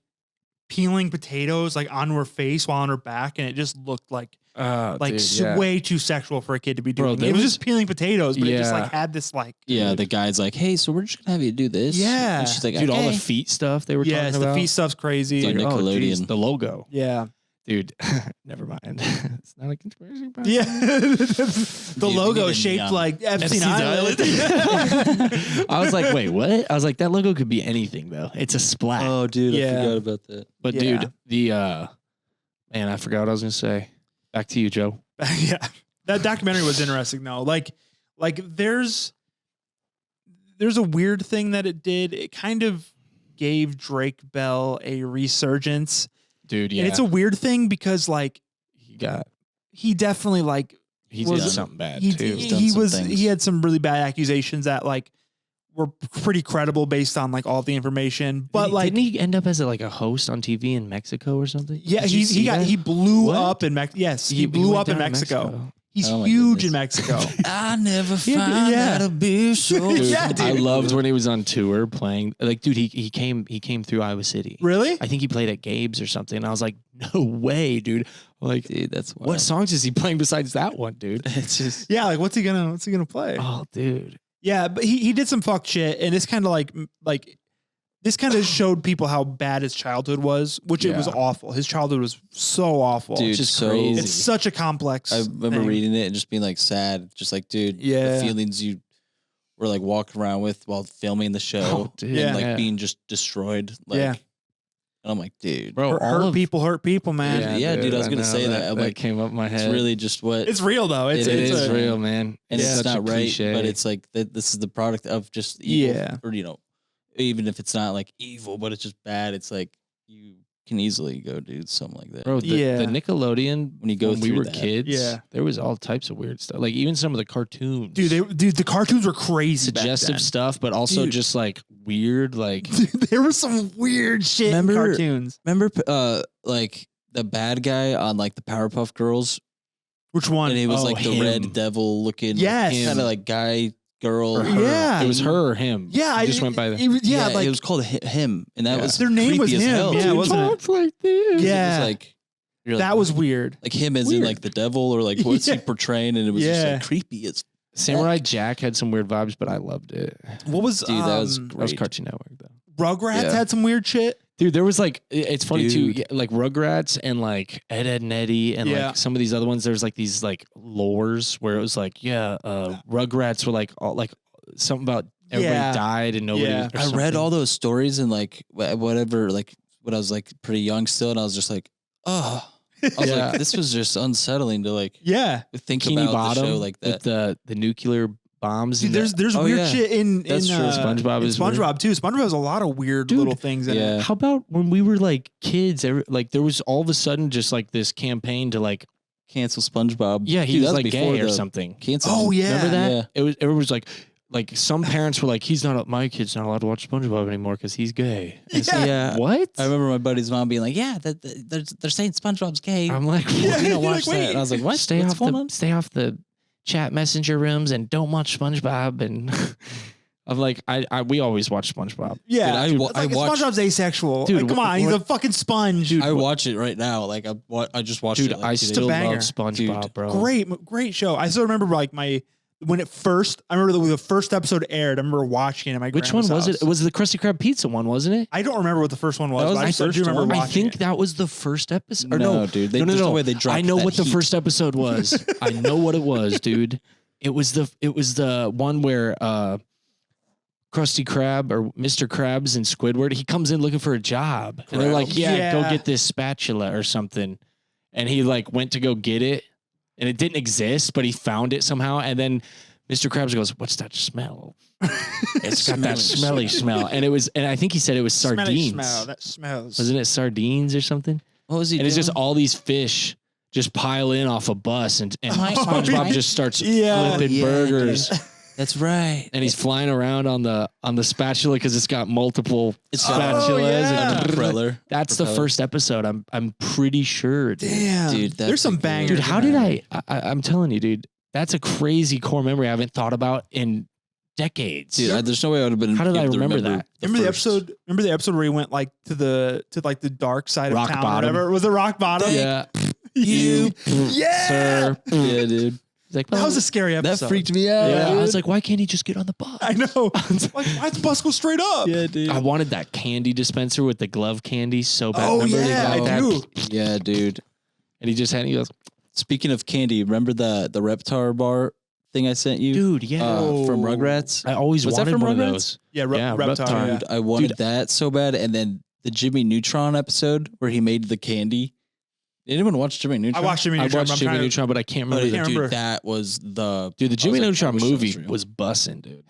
peeling potatoes like onto her face while on her back, and it just looked like way too sexual for a kid to be doing. It was just peeling potatoes, but it just like had this like the guy's like, hey, so we're just gonna have you do this. Yeah, and she's like, dude, all the feet stuff they were talking about. The feet stuff's crazy. It's like Nickelodeon, the logo. Yeah. Dude, never mind. It's not a conspiracy. Yeah, the logo shaped like Epstein Island. I was like, wait, what? I was like, that logo could be anything though. It's a splat. Oh, dude, I forgot about that. But dude, the man, I forgot what I was gonna say. Back to you, Joe. Yeah, that documentary was interesting though. Like there's a weird thing that it did. It kind of gave Drake Bell a resurgence. Dude, yeah. And it's a weird thing because like he definitely like he's done something bad too. He had some really bad accusations that like were pretty credible based on like all the information. But didn't he end up as a host on TV in Mexico or something? Yeah, he blew up in Mexico. Yes, he blew up in Mexico. He's huge in Mexico. I never found out a bishop. Dude, I loved when he was on tour playing. Like, dude, he came through Iowa City. Really? I think he played at Gabe's or something. And I was like, no way, dude. Like, dude, that's wild. What songs is he playing besides that one, dude? It's just like what's he gonna play? Oh, dude. Yeah, but he did some fuck shit, and it's kind of like this kind of showed people how bad his childhood was, which it was awful. His childhood was so awful. Dude, it's just crazy. It's such a complex. I remember reading it and just being like sad, just like, dude, the feelings you were like walking around with while filming the show, and like being just destroyed. Like, and I'm like, dude, bro, hurt people, man. Yeah, dude, I was gonna say that. I'm like, came up my head. It's really just what it's real though. It is real, man. And it's not right, but it's like this is the product of just evil, or even if it's not like evil, but it's just bad. It's like you can easily go do something like that. Bro, the Nickelodeon when we were kids, there was all types of weird stuff. Like even some of the cartoons. Dude, the cartoons were crazy. Suggestive stuff, but also just like weird. Like there was some weird shit in cartoons. Remember like the bad guy on like the Powerpuff Girls? Which one? And he was like the red devil looking kind of like guy. Girl, it was her or him. Yeah, I just went by the. Like it was called him, and that was their name was him. Yeah, wasn't it? Like this. Yeah, it was like that was weird. Like him as in like the devil, or like what's he portraying, and it was just like creepy as. Samurai Jack had some weird vibes, but I loved it. What was dude? That was great. That was Cartoon Network though. Rugrats had some weird shit. Dude, there was like, it's funny too, like Rugrats and like Ed, Ed and Eddie and like some of these other ones. There's like these like lores where it was like, Rugrats were like all like something about everybody died and nobody. I read all those stories and like whatever, like when I was like pretty young still, and I was just like, oh. I was like, this was just unsettling to like think Bikini about Bottom the show like that. With the nuclear bombs. Dude, there's weird shit in SpongeBob is SpongeBob too. SpongeBob has a lot of weird little things in it. How about when we were like kids? Like there was all of a sudden just like this campaign to like cancel SpongeBob. Yeah, he was like gay or something. Cancel. Oh yeah, remember that? Yeah. It was. Everyone was like some parents were like, my kid's not allowed to watch SpongeBob anymore because he's gay. What? I remember my buddy's mom being like, they're saying SpongeBob's gay. I'm like, we don't watch that. And I was like, what? Stay off the chat messenger rooms and don't watch SpongeBob. And I'm like, we always watch SpongeBob. Yeah, dude, I watch SpongeBob's asexual. Dude, like, come on, he's a fucking sponge. Dude, I watch it right now. Like I just watched it. Like, I still love SpongeBob, bro. Great show. I still remember like when it first, I remember the first episode aired. I remember watching it at my grandma's Which one was house. it? It was the Krusty Krab pizza one, wasn't it? I don't remember what the first one was. I do remember watching I think it. that was the first episode. Or no, dude. There's no way they dropped I know that what the heat. first episode was. I know what it was, dude. It was the one where Krusty Krab or Mr. Krabs and Squidward, he comes in looking for a job. And they're like, go get this spatula or something. And he like went to go get it and it didn't exist, but he found it somehow. And then Mr. Krabs goes, what's that smell? It's got that smelly smell. And I think he said it was sardines. Smelly smell. That smells. Wasn't it sardines or something? What was he And doing? it's just all these fish just pile in off a bus, and Oh, SpongeBob yeah. just starts Yeah. flipping Yeah, burgers. dude. That's right. And he's flying around on the spatula because it's got multiple spatulas. Oh, yeah. and Propeller. That's the first episode. I'm pretty sure, dude. Damn, Dude, that's there's some a good- bangers. Dude, how in did there. I'm telling you, dude, that's a crazy core memory I haven't thought about in decades. Dude, there's no way I would have been. How did I able to remember that? Remember the first. episode? Remember the episode where he went like to the dark side Rock of town? bottom. Or whatever? Was it rock bottom? Yeah. You, Yeah. Sir. yeah, dude. He's like, That was a scary That episode. freaked me out. yeah. I dude. was like, why can't he just get on the bus? I know. Like, why'd the bus go straight up? yeah, dude. I wanted that candy dispenser with the glove candy so bad. Oh, Remember yeah, they got I that? do. Yeah, dude. And he just had, he goes, Speaking of candy, remember the Reptar bar thing I sent you? dude, yeah. From Rugrats. I always Was that wanted from one of Rugrats? those. Yeah, Yeah, Reptar. Reptar. Yeah. Dude, I wanted Dude. that so bad. And then the Jimmy Neutron episode where he made the candy. Did anyone watch Jimmy I Neutron? watched Jimmy I Neutron. watched but I'm Jimmy trying to- Neutron, but I can't remember. Dude, can't remember. that was the Dude, the Jimmy I was Neutron like, I wish that movie real. was bussin', dude.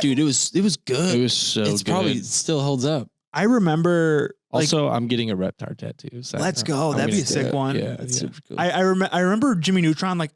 Dude, it was good. It was so it's good. probably still holds up. I remember. Like, Also, I'm getting a Reptar tattoo. So let's go. I'm That'd be gonna a sick do it. one. Yeah, That's yeah. super cool. I remember Jimmy Neutron. Like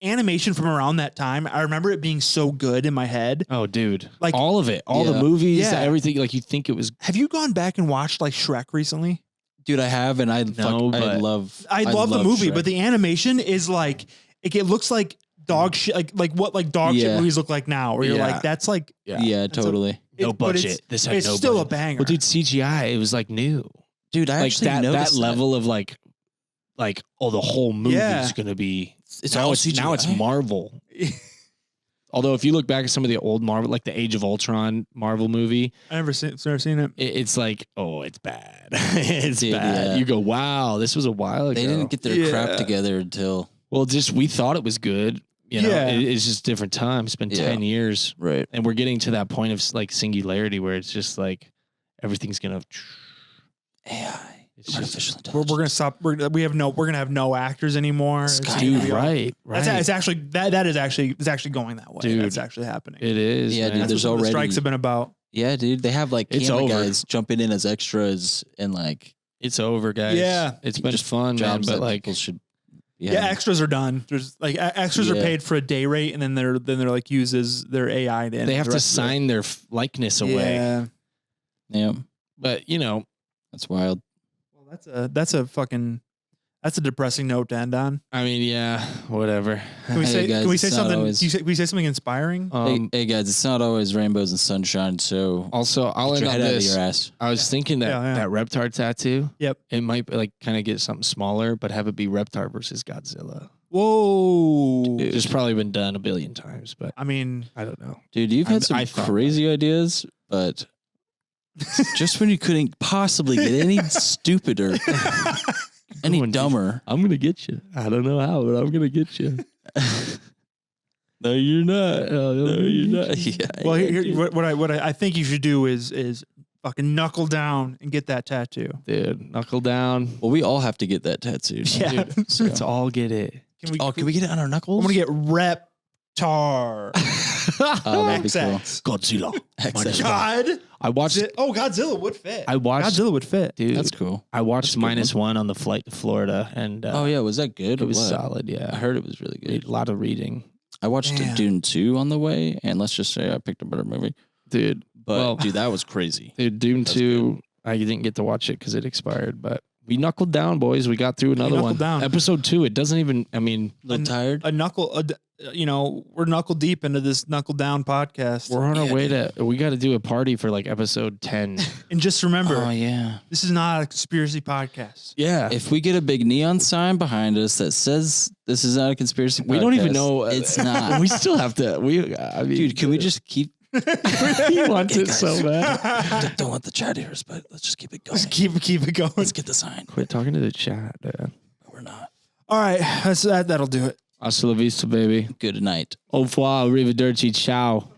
animation from around that time. I remember it being so good in my head. Oh, dude. Like- all of it. All the Yeah. movies, Yeah. everything. Like, you think it was. Have you gone back and watched like Shrek recently? Dude, I have, and I No, I but- love. I love the movie, Shrek. but the animation is like it looks like dog shit, like what like dog shit Yeah. movies look like now. Where you're Yeah. like, that's like yeah, That's a- totally. No but budget. It's, This had it's no still budget. a banger. Well, dude, CGI, it was like new. Dude, I Like actually that noticed level of like, oh, the whole movie Yeah. is going to be. It's now all it's now it's CGI. Marvel. Although, if you look back at some of the old Marvel, like the Age of Ultron Marvel movie, I never seen it. it's like, oh, it's bad. It's Dude, bad. yeah. You go, wow, this was a while ago. They didn't get their Yeah. crap together until Well, just we thought it was good. You know, Yeah. it's just different time. It's been Yeah. 10 years, right. and we're getting to that point of like singularity where it's just like everything's gonna. AI, It's just- artificial We're intelligence. gonna stop. We're gonna have no actors anymore. It's Sky- gonna Dude, be all- right, That's right. it's actually that is actually going that way. Dude. That's actually happening. It is. Yeah, man. dude, That's there's what some of the already- strikes have been about. Yeah, dude, they have like It's camera over. guys jumping in as extras and like It's over, guys. Yeah. It's been Just fun, man. jobs But that like, people should. Yeah, extras are done. There's like extras are Yeah. paid for a day rate, and then they're like used as their AI. To they have to sign their likeness away. Yeah. Yeah, But you know, that's wild. Well, that's a depressing note to end on. I mean, yeah, whatever. Can we Hey, say guys, can we it's say not something? always- Can we say something inspiring? Hey guys, it's not always rainbows and sunshine. So Also, I'll get end your on head out of this. your ass. I was thinking that Yeah, yeah. that Reptar tattoo. Yep. It might like kind of get something smaller, but have it be Reptar versus Godzilla. Whoa. Dude. It's probably been done a billion times, but I mean, I don't know. Dude, you've had some I thought crazy ideas, but just when you couldn't possibly get any stupider, any Going deep. dumber. I'm gonna get you. I don't know how, but I'm gonna get you. No, you're not. No, you're not. Yeah. well, what I think you should do is fucking knuckle down and get that tattoo. Dude, knuckle down. Well, we all have to get that tattooed. Yeah. Dude, let's all get it. Can we get it on our knuckles? I'm gonna get Reptar. Oh, that'd be cool. XX. Godzilla. XX. God. I watched. Godzilla would fit. I watched. Godzilla would fit. Dude, That's cool. I watched That's a good -1 on the flight to Florida, and Oh yeah, was that good? it or was what? solid. Yeah, I heard it was really Read- good. a lot of reading, I watched Damn. Dune 2 on the way, and let's just say I picked a better movie. dude. But Well- dude, that was crazy. Dude, Dune That's 2. I didn't get to watch it because it expired, but we knuckled down, boys. We got through another knuckled one. down. Episode 2. It doesn't even. I mean, A little An- tired. A knuckle. We're knuckle deep into this knuckle down podcast. we're on our Yeah, way to. We got to do a party for like episode 10. And just remember, Oh yeah. this is not a conspiracy podcast. Yeah, If we get a big neon sign behind us that says this is not a conspiracy, we don't even podcast, know. It's not. we still have to. I mean, Dude, can we just keep? he wants Hey, it so guys. bad. Don't let the chat hear us, but let's just keep it going. Just keep it going. Let's get the sign. Quit talking to the chat, man. We're not. All right, that'll do it. Hasta la vista, baby. Good night. Au revoir, arrivederci, ciao.